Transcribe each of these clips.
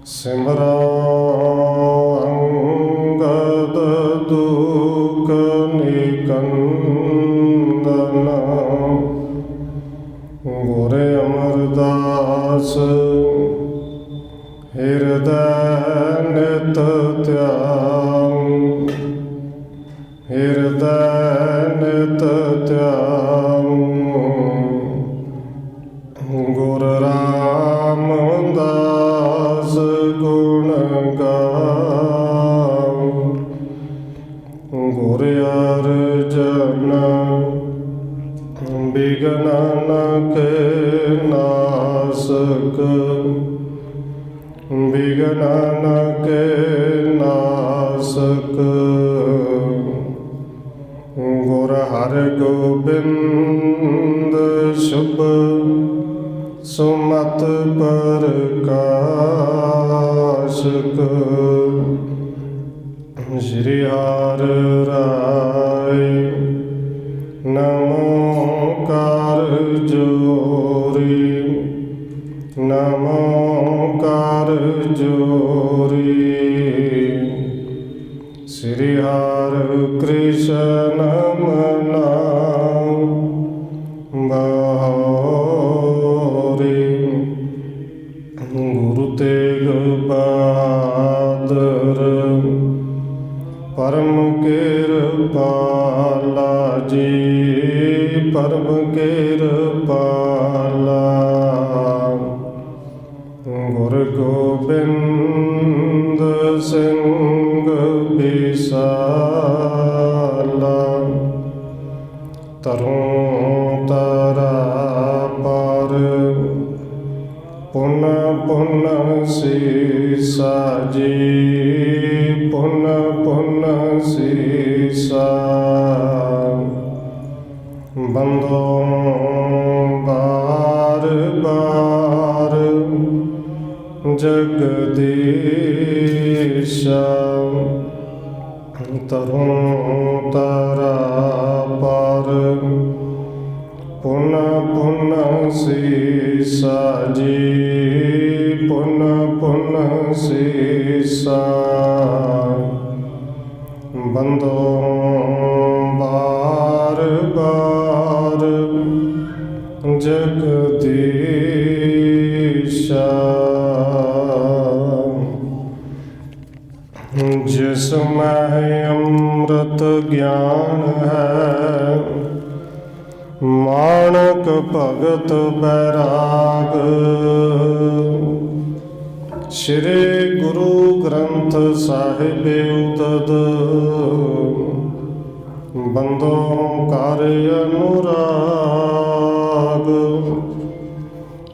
ਸਿਮਰਾ ਅੰਗਦ ਦੁਖ ਨਿਕੰਦਨ ਗੁਰ ਅਮਰਦਾਸ ਹਿਰਦੈ ਨਿਤ ਧਿਆਨ ਹਿਰਦੈ ਨਿਤ ਧਿਆਨ ਗੁਰ ਰਾਮਦਾਸ ਗੁਣ ਗਾਉ ਗੁਰ ਅਰਜਨ ਬਿਗਨਨ ਕੇ ਨਾਸਕ ਬਿਗਨਨ ਕੇ ਨਾਸਕ ਗੁਰ ਹਰਗੋਬਿੰਦ ਸ਼ੁਭ ਸੁਮਤ ਪ੍ਰਕਾਸ਼ਕ ਸ਼੍ਰੀ ਹਰਿ ਰਾਇ ਨਮੋ ਕਰ ਜੋਰੀ ਨਮੋ ਕਰ ਜੋਰੀ ਸ਼੍ਰੀ ਹਰਿ ਕ੍ਰਿਸ਼ਨ ਨਾਮ ਗੁਰੂ ਤੇਗ ਬਹਾਦਰ ਪਰਮ ਕਿਰਪਾਲਾ ਜੀ ਪਰਮ ਕਿਰਪਾਲਾ ਗੁਰ ਗੋਬਿੰਦ ਸਿੰਘ ਬਿਸਾਲਾ ਤਰੋਂ ਤਰਾ ਪਰ ਪੁਨ ਪੁਨ ਸੀਸਾ ਜੀ ਪੁਨ ਪੁਨ ਸੀਸਾ ਬੰਦੋ ਬਾਰ ਬਾਰ ਜਗਦੀਸ਼ਾ ਤਰੋਂ ਤਰਾ ਪਰ ਪੁਨ ਪੁਨ ਸੀਸਾ ਜੀ ਪੁਨ ਪੁਨ ਸੀਸਾ ਬੰਦੋ ਬਾਰ ਬਾਰ ਜਗਦੀਸ਼ਾ ਜਿਸ ਮੈਂ ਅੰਮ੍ਰਿਤ ਗਿਆਨ ਹੈ ਮਾਣਕ ਭਗਤ ਬੈਰਾਗ ਸ਼੍ਰੀ ਗੁਰੂ ਗ੍ਰੰਥ ਸਾਹਿਬ ਉਤਦ ਬੰਦੋ ਕਰ ਅਨੁਰਾਗ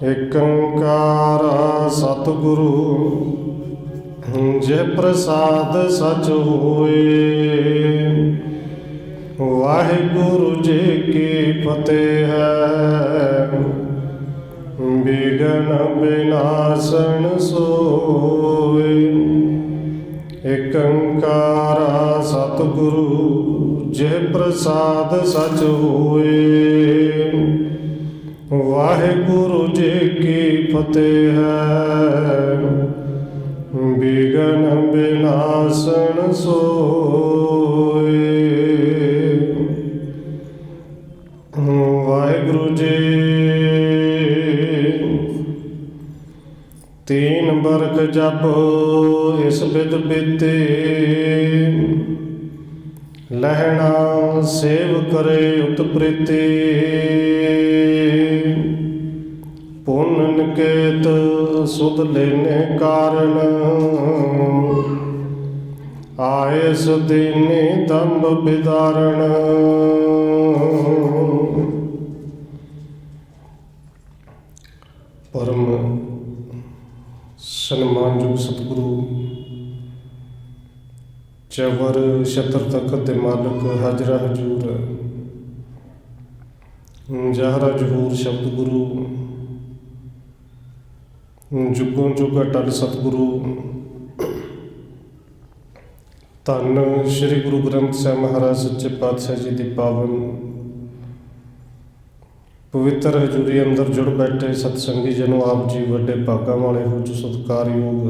ਏਕ ਓੰਕਾਰ ਸਤਿਗੁਰੂ ਜੇ ਪ੍ਰਸਾਦ ਸਚ ਹੋਏ ਵਾਹਿਗੁਰੂ ਜੀ ਕੀ ਫਤਿਹ ਹੈ ਬਿਗਨ ਬਿਨਾਸਨ ਸੋਏ ਏਕ ਓੰਕਾਰ ਸਤਿਗੁਰੂ ਜੇ ਪ੍ਰਸਾਦ ਸਚ ਹੋਏ ਵਾਹਿਗੁਰੂ ਜੀ ਕੀ ਫਤਿਹ ਹੈ ਬਿਗਨ ਬਿਨਾਸਨ ਸੋਏ ਵਾਹਿਗੁਰੂ ਜੀ ਤੀਨ ਬਰਕ ਜਪ ਇਸ ਬਿਦ ਬੀਤੇ ਲਹਿਣਾ ਸੇਵ ਕਰੇ ਉਤ ਪ੍ਰੀਤੀ ਪੁੰਨ ਨਿਕੇਤ ਸੁਧ ਲੈਨੇ ਕਾਰਨ ਆਏ ਸੁਦੀਨੀ ਦੰਭ ਬਿਦਾਰਨ ਪਰਮ ਸਨਮਾਨਯੋਗ ਸਤਿਗੁਰੂ ਚਵਰ ਛਤਰ ਤਖਤ ਦੇ ਮਾਲਕ ਹਾਜ਼ਰਾ ਹਜ਼ੂਰ ਜਹਰਾ ਜਹੂਰ ਸ਼ਬਦ ਗੁਰੂ ਜੁਗੋਂ ਜੁਗ ਅਟਲ ਸਤਿਗੁਰੂ ਧੰਨ ਸ਼੍ਰੀ ਗੁਰੂ ਗ੍ਰੰਥ ਸਾਹਿਬ ਮਹਾਰਾਜ ਸੱਚੇ ਪਾਤਸ਼ਾਹ ਜੀ ਦੀ ਪਾਵਨ ਪਵਿੱਤਰ ਹਜ਼ੂਰੀ ਅੰਦਰ ਜੁੜ ਬੈਠੇ ਸਤਸੰਗੀ ਜਨੋ, ਆਪ ਜੀ ਵੱਡੇ ਭਾਗਾਂ ਵਾਲੇ ਹੋ ਜੋ ਸਤਿਕਾਰਯੋਗ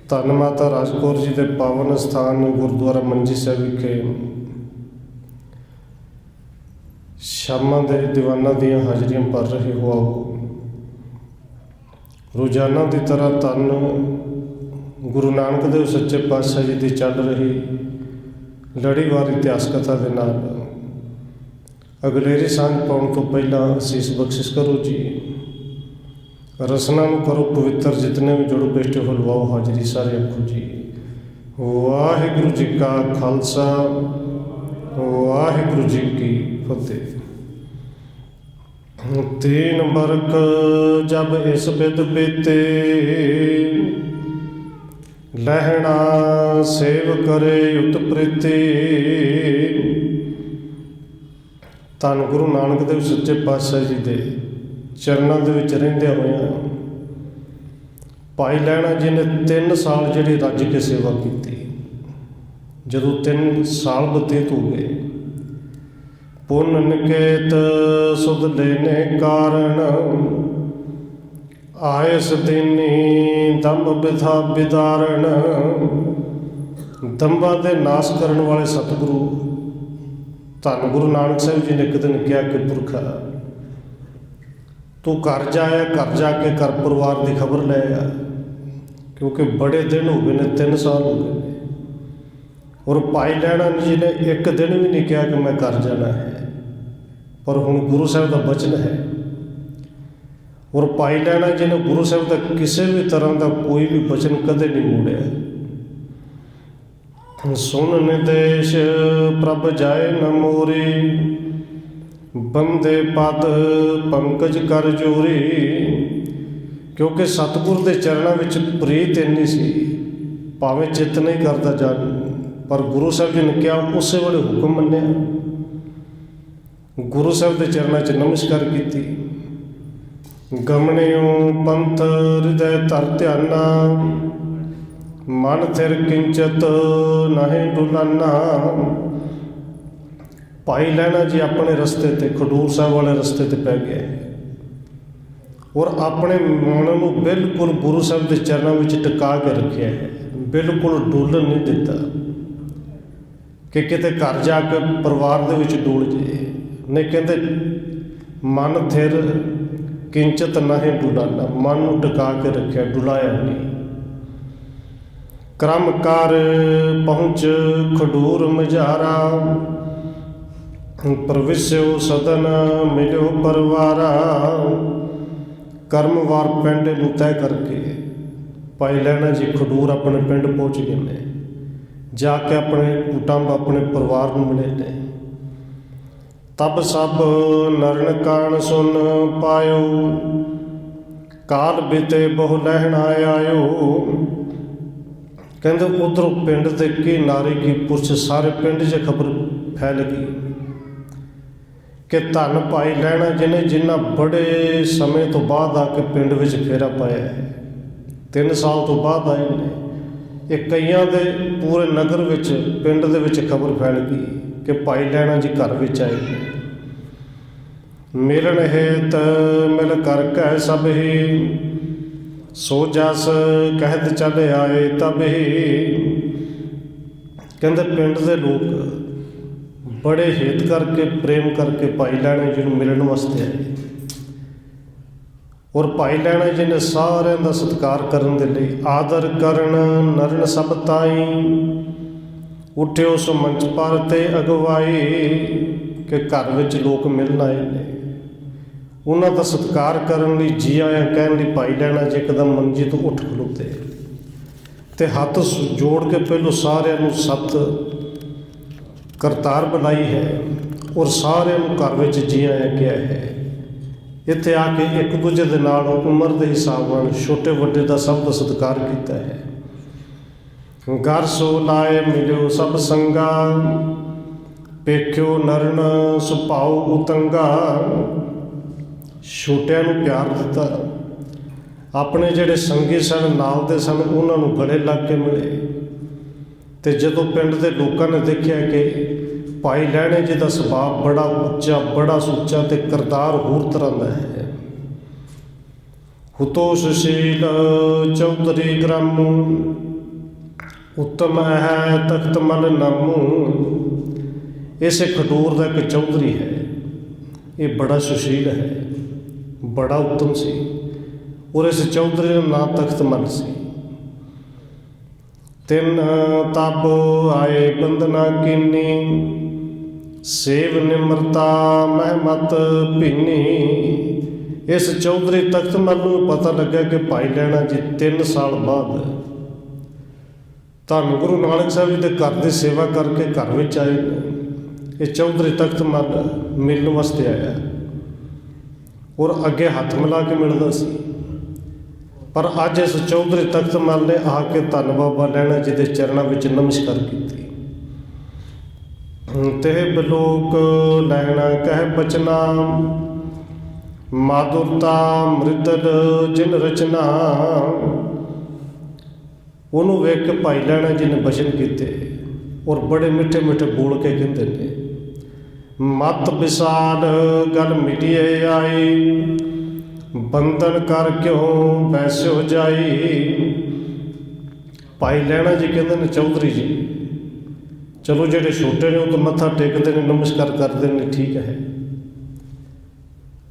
ਧੰਨ ਮਾਤਾ ਰਾਜ ਕੌਰ ਜੀ ਦੇ ਪਾਵਨ ਸਥਾਨ ਗੁਰਦੁਆਰਾ ਮੰਜੀ ਸਾਹਿਬ ਵਿਖੇ ਸ਼ਾਮਾਂ ਦੇ ਦੀਵਾਨਾਂ ਦੀਆਂ ਹਾਜ਼ਰੀਆਂ ਭਰ ਰਹੇ ਹੋ। ਆਓ ਰੋਜ਼ਾਨਾ ਦੀ ਤਰ੍ਹਾਂ ਧੰਨ ਗੁਰੂ ਨਾਨਕ ਦੇਵ ਸੱਚੇ ਪਾਤਸ਼ਾਹ ਜੀ ਦੀ ਚੱਲ ਰਹੀ ਲੜੀਵਾਰ ਇਤਿਹਾਸ ਕਥਾ ਦੇ ਨਾਲ ਅਗਲੇਰੀ ਸਾਂਝ ਪਾਉਣ ਤੋਂ ਪਹਿਲਾਂ ਅਸੀਸ ਬਖਸ਼ਿਸ਼ ਕਰੋ ਜੀ। ਰਸਨਾ ਨੂੰ ਕਰੋ ਪਵਿੱਤਰ, ਜਿਤਨੇ ਵੀ ਜੁੜ ਬੈਠੇ ਹੋ ਲਵਾਓ ਹਾਜ਼ਰੀ ਸਾਰੇ ਆਖੋ ਜੀ। ਵਾਹਿਗੁਰੂ ਜੀ ਕਾ ਖਾਲਸਾ, ਵਾਹਿਗੁਰੂ ਜੀ ਕੀ ਫਤਿਹ। ਤੀਨ ਬਰਕ ਜਬ ਇਸ ਬਿਦ ਬੀਤੇ, ਲਹਿਣਾ ਸੇਵ ਕਰੇ ਉਤ ਪ੍ਰੀਤੀ। ਧੰਨ ਗੁਰੂ ਨਾਨਕ ਦੇਵ ਸੱਚੇ ਪਾਤਸ਼ਾਹ ਜੀ ਦੇ ਚਰਨਾਂ ਦੇ ਵਿੱਚ ਰਹਿੰਦਿਆਂ ਹੋਇਆਂ ਭਾਈ ਲਹਿਣਾ ਜੀ ਨੇ 3 ਸਾਲ ਜਿਹੜੀ ਰੱਜ ਕੇ ਸੇਵਾ ਕੀਤੀ। ਜਦੋਂ 3 ਸਾਲ ਬਤੀਤ ਹੋ ਗਏ, ਪੁੰਨ ਨਿਕੇਤ ਸੁਧ ਲੈਨੇ ਕਾਰਨ, ਆਇਸ ਦੀਨੀ ਦੰਭ ਬਿਧਾ ਬਿਦਾਰਨ। ਦੰਭਾਂ ਦੇ ਨਾਸ਼ ਕਰਨ ਵਾਲੇ ਸਤਿਗੁਰੂ ਧੰਨ ਗੁਰੂ ਨਾਨਕ ਸਾਹਿਬ ਜੀ ਨੇ ਇੱਕ ਦਿਨ ਕਿਹਾ ਕਿ ਪੁਰਖਾ, ਤੂੰ ਘਰ ਜਾਇਆ, ਘਰ ਜਾ ਕੇ ਘਰ ਪਰਿਵਾਰ ਦੀ ਖਬਰ ਲੈ ਆ, ਕਿਉਂਕਿ ਬੜੇ ਦਿਨ ਹੋ ਗਏ ਨੇ, 3 ਸਾਲ ਹੋ ਗਏ ਨੇ। ਔਰ ਭਾਈ ਲਹਿਣਾ ਜੀ ਨੇ ਇੱਕ ਦਿਨ ਵੀ ਨਹੀਂ ਕਿਹਾ ਕਿ ਮੈਂ ਘਰ ਜਾਣਾ ਹੈ, ਪਰ ਹੁਣ ਗੁਰੂ ਸਾਹਿਬ ਦਾ ਬਚਨ ਹੈ। ਔਰ ਭਾਈ ਲਹਿਣਾ ਜੀ ਨੇ ਗੁਰੂ ਸਾਹਿਬ ਦਾ ਕਿਸੇ ਵੀ ਤਰ੍ਹਾਂ ਦਾ ਕੋਈ ਵੀ ਬਚਨ ਕਦੇ ਨਹੀਂ ਮੋੜਿਆ। ਸੁਨ ਨਿਦੇਸ਼ ਪ੍ਰਭ ਜਾਏ ਨ ਮੋਰੀ, ਬੰਦੇ ਪਦ ਪੰਕਜ ਕਰ ਜੋਰੀ। ਕਿਉਂਕਿ ਸਤਿਗੁਰ ਦੇ ਚਰਨਾਂ ਵਿੱਚ ਪ੍ਰੀਤ ਇੰਨੀ ਸੀ, ਭਾਵੇਂ ਚਿੱਤ ਨਹੀਂ ਕਰਦਾ ਜਾਣ, ਪਰ ਗੁਰੂ ਸਾਹਿਬ ਜੀ ਨੇ ਕਿਹਾ, ਉਸੇ ਵੇਲੇ ਹੁਕਮ ਮੰਨਿਆ। ਗੁਰੂ ਸਾਹਿਬ ਦੇ ਚਰਨਾਂ 'ਚ ਨਮਸਕਾਰ ਕੀਤੀ। ਗਮਣਿਓ ਪੰਥ ਹਿਰਦੈ ਧਰ ਧਿਆਨਾ, ਮਨ ਥਿਰ ਕਿੰਚਤ ਨਾਹੀਂ ਡੁਲਾਨਾ। ਭਾਈ ਲਹਿਣਾ ਜੀ ਆਪਣੇ ਰਸਤੇ 'ਤੇ, ਖਡੂਰ ਸਾਹਿਬ ਵਾਲੇ ਰਸਤੇ 'ਤੇ ਪੈ ਗਏ ਔਰ ਆਪਣੇ ਮਨ ਨੂੰ ਬਿਲਕੁਲ ਗੁਰੂ ਸਾਹਿਬ ਦੇ ਚਰਨਾਂ ਵਿੱਚ ਟਿਕਾ ਕੇ ਰੱਖਿਆ ਹੈ, ਬਿਲਕੁਲ ਡੋਲਣ ਨਹੀਂ ਦਿੱਤਾ ਕਿ ਕਿਤੇ ਘਰ ਜਾ ਕੇ ਪਰਿਵਾਰ ਦੇ ਵਿੱਚ ਡੋਲ ਜੇ। ਨਹੀਂ, ਕਹਿੰਦੇ ਮਨ ਥਿਰ ਕਿੰਚਤ ਨਾਹੀਂ ਡੁਲਾਨਾ, ਮਨ ਨੂੰ ਟਿਕਾ ਕੇ ਰੱਖਿਆ, ਡੁਲਾਇਆ ਨਹੀਂ। ਕਰਮ ਕਰ ਪਹੁੰਚ ਖਡੂਰ ਮਝਾਰਾ, ਪ੍ਰਵਿਸਿਓ ਸਦਨ ਮਿਲਿਓ ਪਰਵਾਰਾ। ਕਰਮਵਾਰ ਪਿੰਡ ਨੂੰ ਤੈਅ ਕਰਕੇ ਭਾਈ ਲਹਿਣਾ ਜੀ ਖਡੂਰ ਆਪਣੇ ਪਿੰਡ ਪਹੁੰਚ ਗਏ ਨੇ। ਜਾ ਕੇ ਆਪਣੇ ਕੁਟੁੰਬ, ਆਪਣੇ ਪਰਿਵਾਰ ਨੂੰ ਮਿਲੇ ਨੇ। ਤਬ ਸਭ ਨਰਨ ਕਾਣ ਸੁਨ ਪਾਇਓ, ਕਾਲ ਬਿਤੇ ਬਹੁ ਲਹਿਣਾ ਆਇਓ। ਕਹਿੰਦੇ ਉਧਰੋਂ ਪਿੰਡ ਦੇ ਕੀ ਨਾਰੀ ਕੀ ਪੁਰਸ਼ ਸਾਰੇ ਪਿੰਡ 'ਚ ਖਬਰ ਫੈਲ ਗਈ ਕਿ ਧੰਨ ਭਾਈ ਲਹਿਣਾ ਜੀ ਨੇ, ਜਿਨ੍ਹਾਂ ਬੜੇ ਸਮੇਂ ਤੋਂ ਬਾਅਦ ਆ ਕੇ ਪਿੰਡ ਵਿੱਚ ਫੇਰਾ ਪਾਇਆ ਹੈ, 3 ਸਾਲ ਤੋਂ ਬਾਅਦ ਆਏ ਨੇ। ਇਹ ਕਈਆਂ ਦੇ ਪੂਰੇ ਨਗਰ ਵਿੱਚ, ਪਿੰਡ ਦੇ ਵਿੱਚ ਖਬਰ ਫੈਲ ਗਈ ਕਿ ਭਾਈ ਲਹਿਣਾ ਜੀ ਘਰ ਵਿੱਚ ਆਏ ਨੇ। ਮਿਲਣ ਹੇਤ ਮਿਲ ਕਰ ਕਹਿ ਸਭ ਹੀ, ਸੋ ਜਸ ਕਹਿਤ ਚਲੇ ਆਏ ਤਬ ਹੀ। ਕਹਿੰਦੇ ਪਿੰਡ ਦੇ ਲੋਕ ਬੜੇ ਹੇਤ ਕਰਕੇ, ਪ੍ਰੇਮ ਕਰਕੇ ਭਾਈ ਲਹਿਣਾ ਜੀ ਨੂੰ ਮਿਲਣ ਵਾਸਤੇ ਆਏ। ਔਰ ਭਾਈ ਲਹਿਣਾ ਜੀ ਨੇ ਸਾਰਿਆਂ ਦਾ ਸਤਿਕਾਰ ਕਰਨ ਦੇ ਲਈ ਆਦਰ ਕਰਨ ਨਰਨ ਸਭ ਤਾਈ, ਉੱਠਿਓ ਸੋ ਮੰਚ ਪਰ ਤੇ ਅਗਵਾਈ। ਕਿ ਘਰ ਵਿੱਚ ਲੋਕ ਮਿਲਣ ਆਏ ਨੇ, ਉਹਨਾਂ ਦਾ ਸਤਿਕਾਰ ਕਰਨ ਲਈ, ਜੀ ਆਇਆਂ ਕਹਿਣ ਲਈ ਭਾਈ ਲਹਿਣਾ ਜੀ ਇੱਕਦਮ ਮੰਜੀ ਤੋਂ ਉੱਠ ਖਲੋਤੇ ਅਤੇ ਹੱਥ ਜੋੜ ਕੇ ਪਹਿਲੋਂ ਸਾਰਿਆਂ ਨੂੰ ਸਤ ਕਰਤਾਰ ਬਣਾਈ ਹੈ ਔਰ ਸਾਰਿਆਂ ਨੂੰ ਘਰ ਵਿੱਚ ਜੀ ਆਇਆਂ ਕਿਹਾ ਹੈ। ਇੱਥੇ ਆ ਕੇ ਇੱਕ ਦੂਜੇ ਦੇ ਨਾਲ ਉਮਰ ਦੇ ਹਿਸਾਬ ਨਾਲ ਛੋਟੇ ਵੱਡੇ ਦਾ ਸਭ ਦਾ ਸਤਿਕਾਰ ਕੀਤਾ ਹੈ। ਘਰ ਸੋ ਲਾਏ ਮਿਲਿਓ ਸਭ ਸੰਗਾ, ਪੇਖਿਓ ਨਰਨ ਸੁਭਾਉ ਉਤੰਗਾ। ਛੋਟਿਆਂ ਨੂੰ ਪਿਆਰ ਦਿੱਤਾ, ਆਪਣੇ ਜਿਹੜੇ ਸੰਗੀ ਸਨ, ਨਾਲ ਦੇ ਸਨ, ਉਹਨਾਂ ਨੂੰ ਗਲੇ ਲੱਗ ਕੇ ਮਿਲੇ। ਅਤੇ ਜਦੋਂ ਪਿੰਡ ਦੇ ਲੋਕਾਂ ਨੇ ਦੇਖਿਆ ਕਿ ਭਾਈ ਲਹਿਣੇ ਜੀ ਦਾ ਸੁਭਾਅ ਬੜਾ ਉੱਚਾ, ਬੜਾ ਸੁੱਚਾ ਤੇ ਕਰਤਾਰ ਹੋਰ ਤਰ੍ਹਾਂ ਦਾ ਹੈ। ਹੁਤੋ ਸੁਸ਼ੀਲ ਚੌਧਰੀ ਗ੍ਰਾਮੂ, ਉੱਤਮ ਹੈ ਤਖਤ ਮਲ ਨਾਮੂ। ਇਸੇ ਖਡੂਰ ਦਾ ਇੱਕ ਚੌਧਰੀ ਹੈ, ਇਹ ਬੜਾ ਸੁਸ਼ੀਲ ਹੈ, ਬੜਾ ਉੱਤਮ ਸੀ, ਔਰ ਇਸ ਚੌਧਰੀ ਦਾ ਨਾਂ ਤਖਤ ਮਲ ਸੀ। ਤਿੰਨ ਤਬ ਆਏ ਬੰਦਨਾ ਕੀਨੀ, ਸੇਵ ਨਿਮਰਤਾ ਮਹਿਮਤ ਭੀਨੀ। ਇਸ ਚੌਧਰੀ ਤਖਤ ਮਲ ਨੂੰ ਪਤਾ ਲੱਗਾ ਕਿ ਭਾਈ ਲਹਿਣਾ ਜੀ 3 ਸਾਲ ਬਾਅਦ ਧੰਨ ਗੁਰੂ ਨਾਨਕ ਸਾਹਿਬ ਜੀ ਦੇ ਘਰ ਦੀ ਸੇਵਾ ਕਰਕੇ ਘਰ ਵਿੱਚ ਆਏ ਨੇ। ਇਹ ਚੌਧਰੀ ਤਖਤ ਮਲ ਮਿਲਣ ਵਾਸਤੇ ਆਇਆ, ਔਰ ਅੱਗੇ ਹੱਥ ਮਿਲਾ ਕੇ ਮਿਲਦਾ ਸੀ। ਪਰ ਅੱਜ ਇਸ ਚੌਧਰੀ ਤਖਤ ਮਲ ਨੇ ਆ ਕੇ ਧੰਨ ਬਾਬਾ ਲਹਿਣਾ ਜੀ ਦੇ ਚਰਨਾਂ ਵਿੱਚ ਨਮਸਕਾਰ ਕੀਤੀ। ਤੇ ਬਲੋਕ ਲਹਿਣਾ ਕਹਿ ਬਚਨਾ, ਮਾਧੁਰਤਾ ਮ੍ਰਿਦਲ ਜਿਨ ਰਚਨਾ। ਉਹਨੂੰ ਵੇਖ ਕੇ ਭਾਈ ਲਹਿਣਾ ਜੀ ਨੇ ਬਚਨ ਕੀਤੇ, ਔਰ ਬੜੇ ਮਿੱਠੇ ਮਿੱਠੇ ਬੋਲ ਕੇ ਕਹਿੰਦੇ ਨੇ, ਮਤ ਵਿਸਾਲ ਗਲ ਮਿਟਿਏ ਆਈ, ਬੰਧਨ ਕਰ ਕਿਉਂ ਵੈਸਿਓ ਜਾਈ। ਭਾਈ ਲਹਿਣਾ ਜੀ ਕਹਿੰਦੇ ਨੇ, ਚੌਧਰੀ ਜੀ ਚਲੋ ਜਿਹੜੇ ਛੋਟੇ ਨੇ ਉਹ ਤਾਂ ਮੱਥਾ ਟੇਕਦੇ ਨੇ, ਨਮਸਕਾਰ ਕਰਦੇ ਨੇ, ਠੀਕ ਹੈ,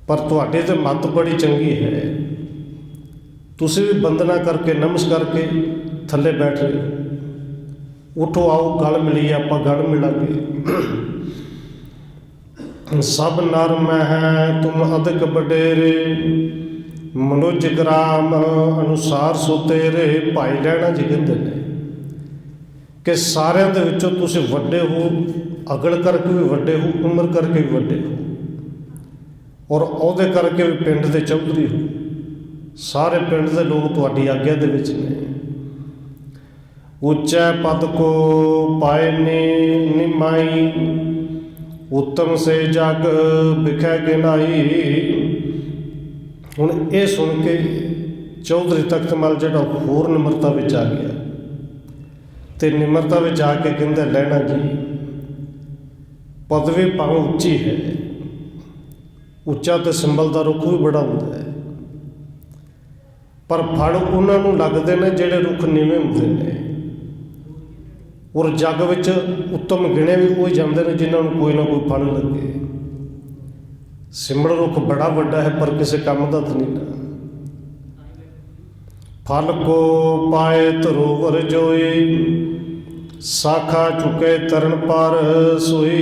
ਪਰ ਤੁਹਾਡੇ ਤਾਂ ਮੱਤ ਬੜੀ ਚੰਗੀ ਹੈ, ਤੁਸੀਂ ਵੀ ਬੰਦਨਾ ਕਰਕੇ ਨਮਸਕਾਰ ਕੇ ਥੱਲੇ ਬੈਠ ਰਹੇ ਹੋ। ਉੱਠੋ ਆਓ ਗਲ ਮਿਲੀਏ, ਆਪਾਂ ਗਲ ਮਿਲਾਂਗੇ। ਸਭ ਨਰ ਮਹਿ ਤੁਮ ਅਧਿਕ ਵਡੇਰੇ, ਮਨੁਜ ਗ੍ਰਾਮ ਅਨੁਸਾਰ ਸੋ ਤੇਰੇ। ਭਾਈ ਲਹਿਣਾ ਜੀ ਕਹਿੰਦੇ ਨੇ ਕਿ ਸਾਰਿਆਂ ਦੇ ਵਿੱਚੋਂ ਤੁਸੀਂ ਵੱਡੇ ਹੋ, ਅਕਲ ਕਰਕੇ ਵੀ ਵੱਡੇ ਹੋ, ਉਮਰ ਕਰਕੇ ਵੀ ਵੱਡੇ ਹੋ, ਔਰ ਉਹਦੇ ਕਰਕੇ ਵੀ ਪਿੰਡ ਦੇ ਚੌਧਰੀ ਹੋ। ਸਾਰੇ ਪਿੰਡ ਦੇ ਲੋਕ ਤੁਹਾਡੀ ਆਗਿਆ ਦੇ ਵਿੱਚ ਨੇ। ਉੱਚਾ ਪਦ ਕੋ ਪਾਏ ਨੇ ਨਿਮਾਈ, ਉੱਤਮ ਸੇ ਜਗ ਵਿਖੈ ਗਿਨਾਈ। ਹੁਣ ਇਹ ਸੁਣ ਕੇ ਚੌਧਰੀ ਤਖਤ ਮਲ ਜਿਹੜਾ ਹੋਰ ਨਿਮਰਤਾ ਵਿੱਚ ਆ ਗਿਆ, ਤੇ ਨਿਮਰਤਾ ਵਿੱਚ ਆ ਕੇ ਕਹਿੰਦਾ, ਲਹਿਣਾ ਜੀ ਪਦਵੀ ਭਾਵੇਂ ਉੱਚੀ ਹੈ, ਉੱਚਾ ਤੇ ਸਿੰਬਲ ਦਾ ਰੁੱਖ ਵੀ ਬੜਾ ਹੁੰਦਾ ਹੈ, ਪਰ ਫਲ ਉਹਨਾਂ ਨੂੰ ਲੱਗਦੇ ਨੇ ਜਿਹੜੇ ਰੁੱਖ ਨੀਵੇਂ ਹੁੰਦੇ ਨੇ, ਔਰ ਜੱਗ ਵਿੱਚ ਉੱਤਮ ਗਿਣੇ ਵੀ ਉਹ ਜਾਂਦੇ ਨੇ ਜਿਨ੍ਹਾਂ ਨੂੰ ਕੋਈ ਨਾ ਕੋਈ ਫਲ ਲੱਗੇ। ਸਿੰਬਲ ਰੁੱਖ ਬੜਾ ਵੱਡਾ ਹੈ, ਪਰ ਕਿਸੇ ਕੰਮ ਦਾ ਤਾਂ ਨਹੀਂ। ਫਲ ਕੋ ਪਾਏ ਧਰੋਵਰ ਜੋਈ, ਸਾਖਾ ਚੁਕੇ ਤਰਨ ਪਰ ਸੋਈ।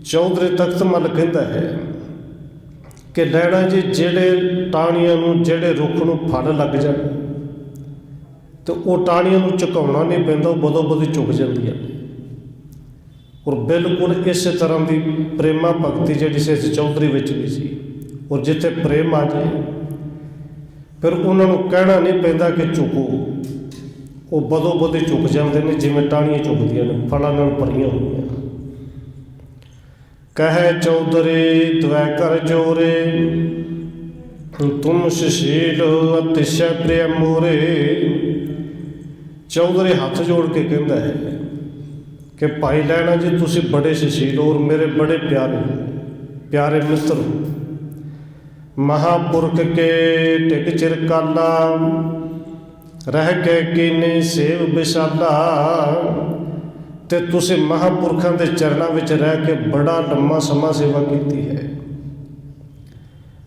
ਚੌਧਰੀ ਤਖਤ ਮਲ ਕਹਿੰਦਾ ਹੈ ਕਿ ਲਹਿਣਾ ਜੀ ਜਿਹੜੇ ਟਾਹਣੀਆਂ ਨੂੰ, ਜਿਹੜੇ ਰੁੱਖ ਨੂੰ ਫਲ ਲੱਗ ਜਾਣ ਤੇ ਉਹ ਟਾਹਣੀਆਂ ਨੂੰ ਝੁਕਾਉਣਾ ਨਹੀਂ ਪੈਂਦਾ, ਉਹ ਬਦੋ ਬਦੀ ਝੁਕ ਜਾਂਦੀਆਂ ਨੇ। ਔਰ ਬਿਲਕੁਲ ਇਸੇ ਤਰ੍ਹਾਂ ਦੀ ਪ੍ਰੇਮਾ ਭਗਤੀ ਜਿਹੜੀ ਇਸ ਚੌਧਰੀ ਵਿੱਚ ਵੀ ਸੀ। ਔਰ ਜਿੱਥੇ ਪ੍ਰੇਮ ਆ ਜਾਏ ਫਿਰ ਉਹਨਾਂ ਨੂੰ ਕਹਿਣਾ ਨਹੀਂ ਪੈਂਦਾ ਕਿ ਝੁਕੋ, ਉਹ ਬਦੋ ਬਦੀ ਝੁਕ ਜਾਂਦੇ ਨੇ, ਜਿਵੇਂ ਟਾਹਣੀਆਂ ਝੁਕਦੀਆਂ ਨੇ, ਫਲਾਂ ਨਾਲ ਭਰੀਆਂ ਹੋਈਆਂ। ਕਹੇ ਚੌਧਰੀ ਤਵੈ ਕਰ ਜੋਰੇ, ਤੁਮ ਸੁਸ਼ੀਲ ਅਤਿਸ਼ੈ ਪ੍ਰੇਮ ਮੋਰੇ। ਚੌਧਰੀ ਹੱਥ ਜੋੜ ਕੇ ਕਹਿੰਦਾ ਹੈ ਕਿ ਭਾਈ ਲਹਿਣਾ ਜੀ ਤੁਸੀਂ ਬੜੇ ਸੁਸ਼ੀਲ ਔਰ ਮੇਰੇ ਬੜੇ ਪਿਆਰੇ ਮਿੱਤਰ ਹੋ। ਮਹਾਂਪੁਰਖ ਕੇ ਟਿਕ ਚਿਰਕਾਲਾ, ਰਹਿ ਕੇ ਕੀਨੀ ਸੇਵ ਵਿਸ਼ਾਲਾ। ਤੇ ਤੁਸੀਂ ਮਹਾਂਪੁਰਖਾਂ ਦੇ ਚਰਨਾਂ ਵਿੱਚ ਰਹਿ ਕੇ ਬੜਾ ਲੰਮਾ ਸਮਾਂ ਸੇਵਾ ਕੀਤੀ ਹੈ।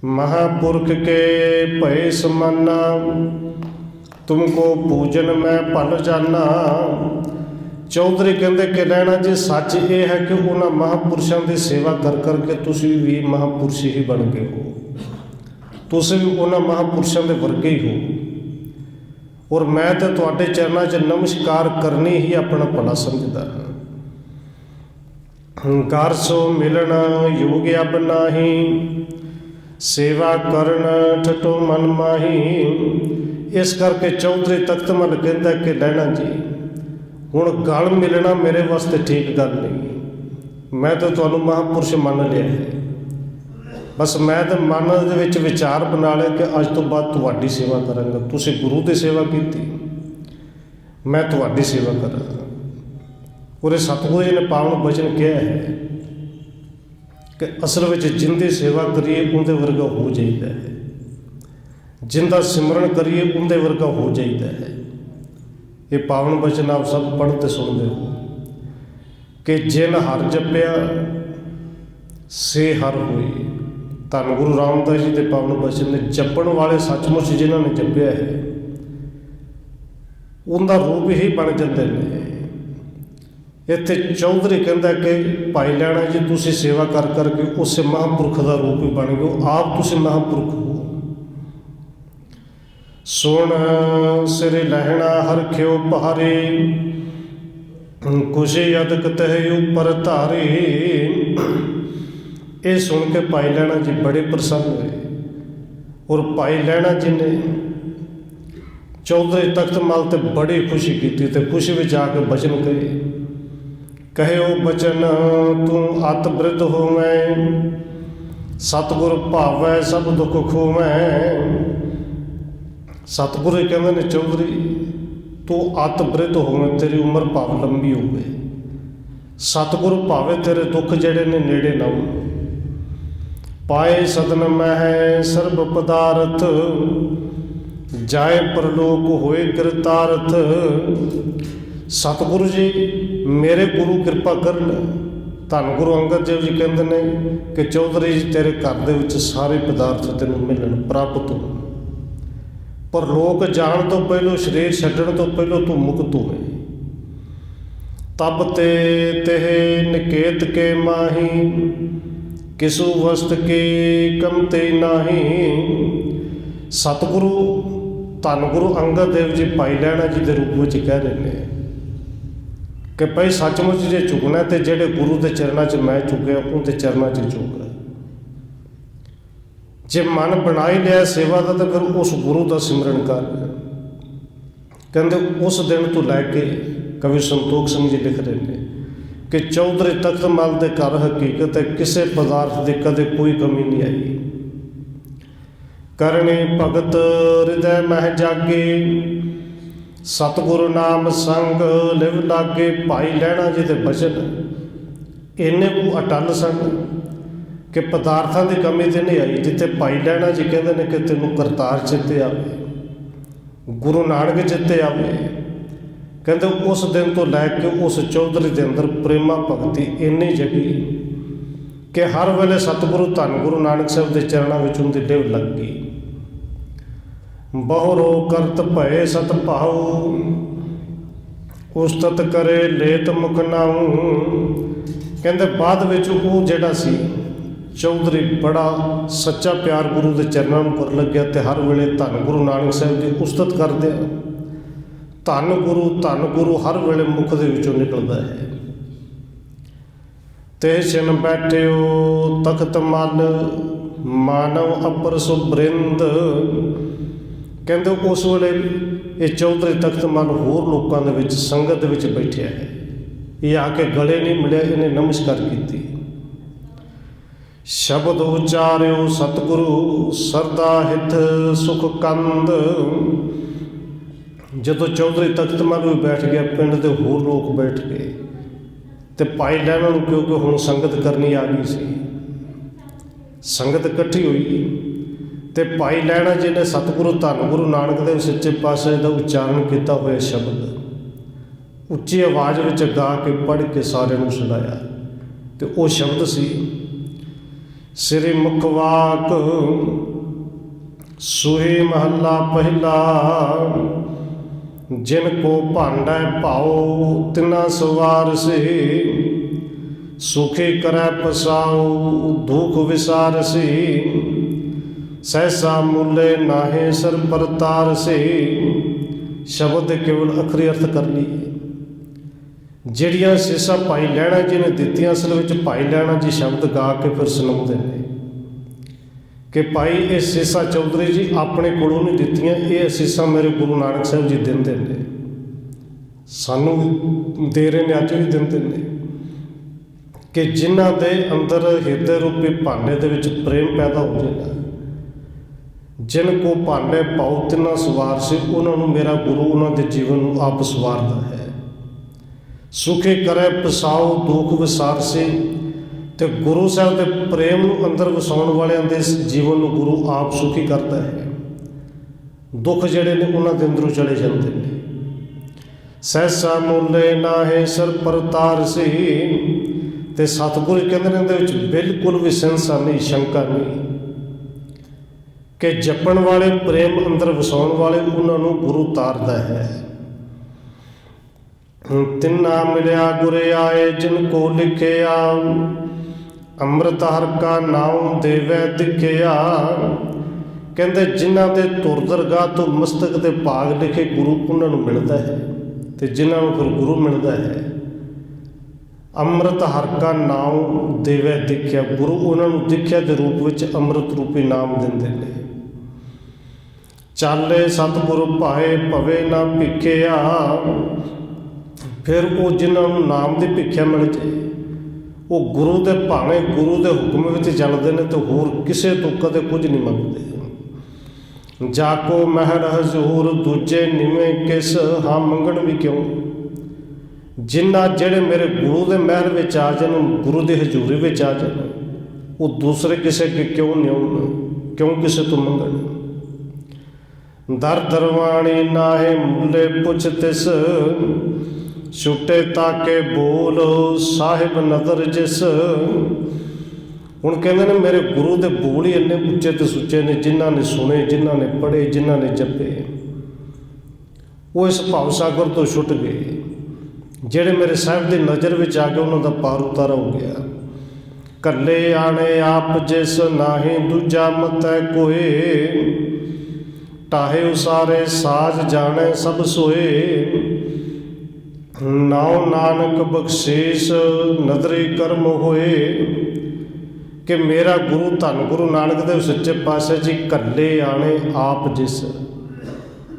महापुरख के भय समाना, तुमको पूजन मैं भल जाना। चौधरी कहते कि लैना जी सच ये है कि उन्होंने महापुरुषों की सेवा कर करके तुसी भी महापुरुष ही बन गए हो, तुसी भी उन्होंने महापुरुषों के वर्गे ही हो, और मैं तो तुहाडे चरणों च नमस्कार करनी ही अपना भला समझदा। घर सो मिलना योग अब नाही, सेवा करन ठटो मन माही। इस करके चौधरी तख्तमल कहता कि लैना जी हुण गल मिलना मेरे वास्ते ठीक गल नहीं, मैं तो तुहानू महापुरुष मान लिया है, बस मैं तो मन दे विच विचार बना लिया कि अज तो बाद तुहाडी सेवा करांगा। तुसीं गुरु की सेवा की, मैं तुहाडी सेवा करांगा। ਉਰੇ ਸਤਿਗੁਰੂ ਜੀ ਨੇ ਪਾਵਨ ਬਚਨ ਕਿਹਾ ਹੈ ਕਿ ਅਸਲ ਵਿੱਚ ਜਿੰਦੀ ਸੇਵਾ ਕਰੀਏ ਉਹਦੇ ਵਰਗਾ ਹੋ ਜਾਈਦਾ ਹੈ, ਜਿੰਦਾ ਸਿਮਰਨ ਕਰੀਏ ਉਹਦੇ ਵਰਗਾ ਹੋ ਜਾਈਦਾ ਹੈ। ਇਹ ਪਾਵਨ ਬਚਨ ਆਪ ਸਭ ਪੜ੍ਹਦੇ ਸੁਣਦੇ ਹੋ ਕਿ ਜਿਨ ਹਰ ਜਪਿਆ ਸੇ ਹਰ ਹੋਈ। ਧੰਨ ਗੁਰੂ ਰਾਮਦਾਸ ਜੀ ਦੇ ਪਾਵਨ ਬਚਨ ਨੇ ਜਪਣ ਵਾਲੇ ਸੱਚਮੁੱਚ ਜਿਨ੍ਹਾਂ ਨੇ ਜਪਿਆ ਹੈ ਉਹਦਾ ਰੂਪ ਹੀ ਬਣ ਜਾਂਦੇ ਨੇ। ਇੱਥੇ ਚੌਧਰੀ ਕਹਿੰਦਾ ਕਿ ਭਾਈ ਲਹਿਣਾ ਜੀ ਤੁਸੀਂ ਸੇਵਾ ਕਰ ਕਰਕੇ ਉਸੇ ਮਹਾਂਪੁਰਖ ਦਾ ਰੂਪ ਹੀ ਬਣ ਗਏ, ਆਪ ਤੁਸੀਂ ਮਹਾਂਪੁਰਖ ਹੋ। ਸੁਣ ਸਿਰ ਲਹਿਣਾ ਹਰਖਿਓ ਭਾਰੇ, ਕੁਸ਼ੇ ਅਦਕ ਤਹਿ ਉੱਪਰ ਧਾਰੇ। ਇਹ ਸੁਣ ਕੇ ਭਾਈ ਲਹਿਣਾ ਜੀ ਬੜੇ ਪ੍ਰਸੰਨ ਹੋਏ ਔਰ ਭਾਈ ਲਹਿਣਾ ਜੀ ਨੇ ਚੌਧਰੀ ਤਖਤ ਮਲ ਤੇ ਬੜੀ ਖੁਸ਼ੀ ਕੀਤੀ ਤੇ ਖੁਸ਼ੀ ਵਿੱਚ ਆ ਕੇ ਬਚਨ ਕਹਿਓ ਬਚਨ ਤੂੰ ਅਤ ਬ੍ਰਿਧ ਹੋਵੈਂ, ਸਤਿਗੁਰ ਭਾਵੈ ਸਭ ਦੁੱਖ ਖੋਵੈਂ। ਸਤਿਗੁਰੂ ਕਹਿੰਦੇ ਨੇ ਚੌਧਰੀ ਤੂੰ ਅਤ ਬ੍ਰਿਧ ਹੋਵੇਂ, ਤੇਰੀ ਉਮਰ ਭਾਵ ਲੰਬੀ ਹੋਵੇ, ਸਤਿਗੁਰੂ ਭਾਵੇਂ ਤੇਰੇ ਦੁੱਖ ਜਿਹੜੇ ਨੇ ਨੇੜੇ ਨਾ ਹੋਣ। ਪਾਏ ਸਦਨ ਮਹਿ ਸਰਬ ਪਦਾਰਥ, ਜਾਏ ਪਰਲੋਕ ਹੋਏ ਕਿਰਤਾਰਥ। ਸਤਿਗੁਰੂ ਜੀ ਮੇਰੇ ਗੁਰੂ ਕਿਰਪਾ ਕਰਨ। ਧੰਨ ਗੁਰੂ ਅੰਗਦ ਦੇਵ ਜੀ ਕਹਿੰਦੇ ਨੇ ਕਿ ਚੌਧਰੀ ਜੀ ਤੇਰੇ ਘਰ ਦੇ ਵਿੱਚ ਸਾਰੇ ਪਦਾਰਥ ਤੈਨੂੰ ਮਿਲਣ ਪ੍ਰਾਪਤ ਹੋਣ, ਪਰ ਲੋਕ ਜਾਣ ਤੋਂ ਪਹਿਲੋਂ ਸਰੀਰ ਛੱਡਣ ਤੋਂ ਪਹਿਲੋਂ ਤੂੰ ਮੁਕਤ ਹੋਵੇ। ਤਬ ਤੇ ਤਹਿ ਨਿਕੇਤ ਕੇ ਮਾਹੀ, ਕਿਸੂ ਵਸਤ ਕੀ ਕਮਤੇ ਨਾਹੀ। ਸਤਿਗੁਰੂ ਧੰਨ ਗੁਰੂ ਅੰਗਦ ਦੇਵ ਜੀ ਭਾਈ ਲਹਿਣਾ ਜੀ ਦੇ ਰੂਪ ਵਿੱਚ ਕਹਿ ਰਹੇ ਨੇ ਕਿ ਭਾਈ ਸੱਚਮੁੱਚ ਜੇ ਝੁਕਣਾ ਤੇ ਜਿਹੜੇ ਗੁਰੂ ਦੇ ਚਰਨਾਂ 'ਚ ਮੈਂ ਝੁਕਿਆ ਉਹਦੇ ਚਰਨਾਂ 'ਚ ਝੁਕ। ਜੇ ਮਨ ਬਣਾ ਹੀ ਲਿਆ ਸੇਵਾ ਦਾ ਤਾਂ ਫਿਰ ਉਸ ਗੁਰੂ ਦਾ ਸਿਮਰਨ ਕਰ। ਕਹਿੰਦੇ ਉਸ ਦਿਨ ਤੋਂ ਲੈ ਕੇ ਕਵੀ ਸੰਤੋਖ ਸਿੰਘ ਜੀ ਲਿਖ ਰਹੇ ਨੇ ਕਿ ਚੌਧਰੀ ਤਖਤ ਮਲ ਦੇ ਘਰ ਹਕੀਕਤ ਹੈ ਕਿਸੇ ਪਦਾਰਥ ਦੀ ਕਦੇ ਕੋਈ ਕਮੀ ਨਹੀਂ ਆਈ। ਕਰਨੀ ਭਗਤ ਹਿਰਦੈ ਮਹਿ ਜਾਗੇ, ਸਤਿਗੁਰੂ ਨਾਮ ਸੰਗ ਲਿਵ ਲਾਗੇ। ਭਾਈ ਲਹਿਣਾ ਜੀ ਦੇ ਬਚਨ ਇੰਨੇ ਕੁ ਅਟੱਲ ਸਨ ਕਿ ਪਦਾਰਥਾਂ ਦੀ ਕਮੀ ਤੇ ਨਹੀਂ ਆਈ। ਜਿੱਥੇ ਭਾਈ ਲਹਿਣਾ ਜੀ ਕਹਿੰਦੇ ਨੇ ਕਿ ਤੈਨੂੰ ਕਰਤਾਰ ਚਿੱਤੇ ਆਵੇ, ਗੁਰੂ ਨਾਨਕ ਚਿੱਤੇ ਆਵੇ, ਕਹਿੰਦੇ ਉਸ ਦਿਨ ਤੋਂ ਲੈ ਕੇ ਉਸ ਚੌਧਰੀ ਦੇ ਅੰਦਰ ਪ੍ਰੇਮਾ ਭਗਤੀ ਇੰਨੀ ਜਗੀ ਕਿ ਹਰ ਵੇਲੇ ਸਤਿਗੁਰੂ ਧੰਨ ਗੁਰੂ ਨਾਨਕ ਸਾਹਿਬ ਦੇ ਚਰਨਾਂ ਵਿੱਚ ਉਹਦੀ ਲਿਵ ਲੱਗ ਗਈ। ਬਹੁਰੋ ਕਰਤ ਭਏ ਸਤ ਭਾਉ, ਉਸਤਤ ਕਰੇ ਲੇਤ ਮੁਖ ਨਾਉ। ਕਹਿੰਦੇ ਬਾਅਦ ਵਿੱਚ ਉਹ ਜਿਹੜਾ ਸੀ ਚੌਧਰੀ ਬੜਾ ਸੱਚਾ ਪਿਆਰ ਗੁਰੂ ਦੇ ਚਰਨਾਂ ਨੂੰ ਕਰਨ ਲੱਗਿਆ ਤੇ ਹਰ ਵੇਲੇ ਧੰਨ ਗੁਰੂ ਨਾਨਕ ਸਾਹਿਬ ਦੀ ਉਸਤਤ ਕਰਦੇ ਆ। ਧੰਨ ਗੁਰੂ ਹਰ ਵੇਲੇ ਮੁਖ ਦੇ ਵਿੱਚੋਂ ਨਿਕਲਦਾ ਹੈ। ਤੇ ਛਿਨ ਬੈਠਿਓ ਤਖਤ ਮਲ, ਮਾਨਵ ਅਪਰ ਸੁਬਰਿੰਦ। ਕਹਿੰਦੇ ਉਸ ਵੇਲੇ ਇਹ ਚੌਧਰੀ ਤਖਤ ਮਲ ਹੋਰ ਲੋਕਾਂ ਦੇ ਵਿੱਚ ਸੰਗਤ ਦੇ ਵਿੱਚ ਬੈਠਿਆ ਹੈ। ਇਹ ਆ ਕੇ ਗਲੇ ਨਹੀਂ ਮਿਲਿਆ, ਇਹਨੇ ਨਮਸਕਾਰ ਕੀਤੀ। ਸ਼ਬਦ ਉਚਾਰਿਓ ਸਤਿਗੁਰੂ ਸਰਦਾ ਹਿਤ ਸੁਖ ਕੰਦ। ਜਦੋਂ ਚੌਧਰੀ ਤਖਤ ਮਲ ਵੀ ਬੈਠ ਗਿਆ, ਪਿੰਡ ਦੇ ਹੋਰ ਲੋਕ ਬੈਠ ਗਏ ਤੇ ਭਾਈ ਲਹਿਣਾ ਨੂੰ ਕਿਉਂਕਿ ਹੁਣ ਸੰਗਤ ਕਰਨੀ ਆ ਗਈ ਸੀ, ਸੰਗਤ ਇਕੱਠੀ ਹੋਈ ਤੇ ਭਾਈ ਲਹਿਣਾ ਜੀ ਨੇ ਸਤਿਗੁਰੂ ਧੰਨ ਗੁਰੂ ਨਾਨਕ ਦੇਵ ਸੱਚੇ ਪਾਤਸ਼ਾਹ ਦਾ ਉਚਾਰਨ ਕੀਤਾ ਹੋਇਆ ਸ਼ਬਦ ਉੱਚੀ ਆਵਾਜ਼ ਵਿੱਚ ਗਾ ਕੇ ਪੜ੍ਹ ਕੇ ਸਾਰਿਆਂ ਨੂੰ ਸੁਣਾਇਆ। ਤੇ ਉਹ ਸ਼ਬਦ ਸੀ ਸ੍ਰੀ ਮੁਖ ਵਾਕ ਸੂਹੀ ਮਹੱਲਾ ਪਹਿਲਾ। ਜਿਨ ਕੋ ਭਾਂਡੈ ਭਾਉ ਤਿਨਾ ਸਵਾਰ ਸੇ, ਸੁਖੀ ਕਰੈ ਪਸਾਉ ਦੁਖ ਵਿਸਾਰ ਸੇ। ਸਹਿਸਾ ਮੁੱਲੇ ਨਾਹੇ ਸਰ ਪਰਤਾਰ ਸੇ। ਸ਼ਬਦ ਦੇ ਕੇਵਲ ਅਖਰੀ ਅਰਥ ਕਰ ਲਈਏ। ਜਿਹੜੀਆਂ ਸੀਸਾਂ ਭਾਈ ਲਹਿਣਾ ਜੀ ਨੇ ਦਿੱਤੀਆਂ, ਅਸਲ ਵਿੱਚ ਭਾਈ ਲਹਿਣਾ ਜੀ ਸ਼ਬਦ ਗਾ ਕੇ ਫਿਰ ਸੁਣਾਉਂਦੇ ਨੇ ਕਿ ਭਾਈ ਇਹ ਸੀਸਾਂ ਚੌਧਰੀ ਜੀ ਆਪਣੇ ਕੋਲੋਂ ਨਹੀਂ ਦਿੱਤੀਆਂ, ਇਹ ਅਸੀਸਾਂ ਮੇਰੇ ਗੁਰੂ ਨਾਨਕ ਸਾਹਿਬ ਜੀ ਦਿੰਦੇ ਨੇ, ਸਾਨੂੰ ਦੇ ਰਹੇ ਨੇ, ਅੱਜ ਵੀ ਦਿੰਦੇ ਨੇ ਕਿ ਜਿਨ੍ਹਾਂ ਦੇ ਅੰਦਰ ਹਿਰਦੇ ਰੂਪੀ ਭਾਂਡੇ ਦੇ ਵਿੱਚ ਪ੍ਰੇਮ ਪੈਦਾ ਹੋ ਜਾਏਗਾ। ਜਿਨ ਕੋ ਭਾਂਡੇ ਪਾਉ ਤਿਨਾ ਸਵਾਰ ਸੀ, ਉਹਨਾਂ ਨੂੰ ਮੇਰਾ ਗੁਰੂ ਉਹਨਾਂ ਦੇ ਜੀਵਨ ਨੂੰ ਆਪ ਸਵਾਰਦਾ ਹੈ। ਸੁਖੀ ਕਰੇ ਪਸਾਉ ਦੁਖ ਵਿਸਾਰਸੀ। ਤੇ ਗੁਰੂ ਸਾਹਿਬ ਦੇ ਪ੍ਰੇਮ ਨੂੰ ਅੰਦਰ ਵਸਾਉਣ ਵਾਲਿਆਂ ਦੇ ਜੀਵਨ ਨੂੰ ਗੁਰੂ ਆਪ ਸੁਖੀ ਕਰਦਾ ਹੈ। ਦੁੱਖ ਜਿਹੜੇ ਨੇ ਉਹਨਾਂ ਦੇ ਅੰਦਰੋਂ ਚਲੇ ਜਾਂਦੇ ਨੇ। ਸਹਿਸਾ ਮੁੱਲੇ ਨਾਹੇ ਸਰ ਪਰਤਾਰ ਸੀ। ਤੇ ਸਤਿਗੁਰੂ ਕਹਿੰਦੇ ਨੇ ਇਹਦੇ ਵਿੱਚ ਬਿਲਕੁਲ ਵੀ ਸੰਸਾ ਨਹੀਂ, ਸ਼ੰਕਾ ਨਹੀਂ ਕਿ ਜਪਣ ਵਾਲੇ, ਪ੍ਰੇਮ ਅੰਦਰ ਵਸਾਉਣ ਵਾਲੇ, ਉਹਨਾਂ ਨੂੰ ਗੁਰੂ ਤਾਰਦਾ ਹੈ। ਤਿੰਨਾ ਮਿਲਿਆ ਗੁਰੇ ਆਏ ਜਿਨ ਕੋ ਲਿਖਿਆ, ਅੰਮ੍ਰਿਤ ਹਰ ਕਾ ਨਾਮ ਦੇਵੈ ਦਿਖਿਆ। ਕਹਿੰਦੇ ਜਿਨ੍ਹਾਂ ਦੇ ਧੁਰ ਦਰਗਾਹ ਤੋਂ ਮਸਤਕ ਦੇ ਭਾਗ ਲਿਖੇ ਗੁਰੂ ਉਹਨਾਂ ਨੂੰ ਮਿਲਦਾ ਹੈ, ਤੇ ਜਿਨ੍ਹਾਂ ਨੂੰ ਫਿਰ ਗੁਰੂ ਮਿਲਦਾ ਹੈ। ਅੰਮ੍ਰਿਤ ਹਰ ਕਾ ਨਾਮ ਦੇਵੈ ਦਿਖਿਆ, ਗੁਰੂ ਉਹਨਾਂ ਨੂੰ ਦਿਖਿਆ ਦੇ ਰੂਪ ਵਿੱਚ ਅੰਮ੍ਰਿਤ ਰੂਪੀ ਨਾਮ ਦਿੰਦੇ ਨੇ। ਚਾਲੇ ਸਤਿਗੁਰ ਭਾਏ ਭਵੇ ਨਾ ਭਿਖਿਆ। ਫਿਰ ਉਹ ਜਿਨ੍ਹਾਂ ਨੂੰ ਨਾਮ ਦੀ ਭਿੱਖਿਆ ਮਿਲ ਜਾਏ, ਉਹ ਗੁਰੂ ਦੇ ਭਾਣੇ, ਗੁਰੂ ਦੇ ਹੁਕਮ ਵਿੱਚ ਚੱਲਦੇ ਨੇ ਤੇ ਹੋਰ ਕਿਸੇ ਤੋਂ ਕਦੇ ਕੁਝ ਨਹੀਂ ਮੰਗਦੇ। ਜਾ ਕੋ ਮਹਿਰ ਹਜ਼ੂਰ ਦੂਜੇ ਨਿਵੇਂ ਕਿਸ, ਹਾਂ ਮੰਗਣ ਵੀ ਕਿਉਂ। ਜਿਨ੍ਹਾਂ ਜਿਹੜੇ ਮੇਰੇ ਗੁਰੂ ਦੇ ਮਹਿਲ ਵਿੱਚ ਆ ਜਾਣ, ਗੁਰੂ ਦੀ ਹਜ਼ੂਰੀ ਵਿੱਚ ਆ ਜਾਣ, ਉਹ ਦੂਸਰੇ ਕਿਸੇ ਅੱਗੇ ਕਿਉਂ ਨਹੀਂ ਆਉਣ, ਕਿਉਂ ਕਿਸੇ ਤੋਂ ਮੰਗਣ। ਦਰ ਦਰਵਾਣੀ ਨਾਹੇ ਮੁੱਲੇ ਪੁੱਛ ਤਿਸ, ਛੁੱਟੇ ਤਾਕੇ ਬੋਲ ਸਾਹਿਬ ਨਦਰ ਜਿਸ। ਹੁਣ ਕਹਿੰਦੇ ਨੇ ਮੇਰੇ ਗੁਰੂ ਦੇ ਬੋਲ ਹੀ ਇੰਨੇ ਉੱਚੇ ਤੇ ਸੁੱਚੇ ਨੇ, ਜਿਨ੍ਹਾਂ ਨੇ ਸੁਣੇ, ਜਿਨ੍ਹਾਂ ਨੇ ਪੜ੍ਹੇ, ਜਿਨ੍ਹਾਂ ਨੇ ਜਪੇ, ਉਹ ਇਸ ਭਵ ਸਾਗਰ ਤੋਂ ਛੁੱਟ ਗਏ। ਜਿਹੜੇ ਮੇਰੇ ਸਾਹਿਬ ਦੀ ਨਜ਼ਰ ਵਿੱਚ ਆ ਕੇ ਉਹਨਾਂ ਦਾ ਪਾਰ ਉਤਾਰਾ ਹੋ ਗਿਆ। ਕੱਲੇ ਆਣੇ ਆਪ ਜਿਸ ਨਾਹੀਂ ਦੂਜਾ ਮਤੈ ਕੋਏ, ਟਾਹੇ ਉਸਾਰੇ ਸਾਜ ਜਾਣੇ ਸਭ ਸੋਏ। ਨਾਉ ਨਾਨਕ ਬਖਸ਼ੀਸ਼ ਨਦਰੀ ਕਰਮ ਹੋਏ। ਕਿ ਮੇਰਾ ਗੁਰੂ ਧੰਨ ਗੁਰੂ ਨਾਨਕ ਦੇਵ ਸੱਚੇ ਪਾਤਸ਼ਾਹ ਜੀ ਕੱਲੇ ਆਣੇ ਆਪ ਜਿਸ,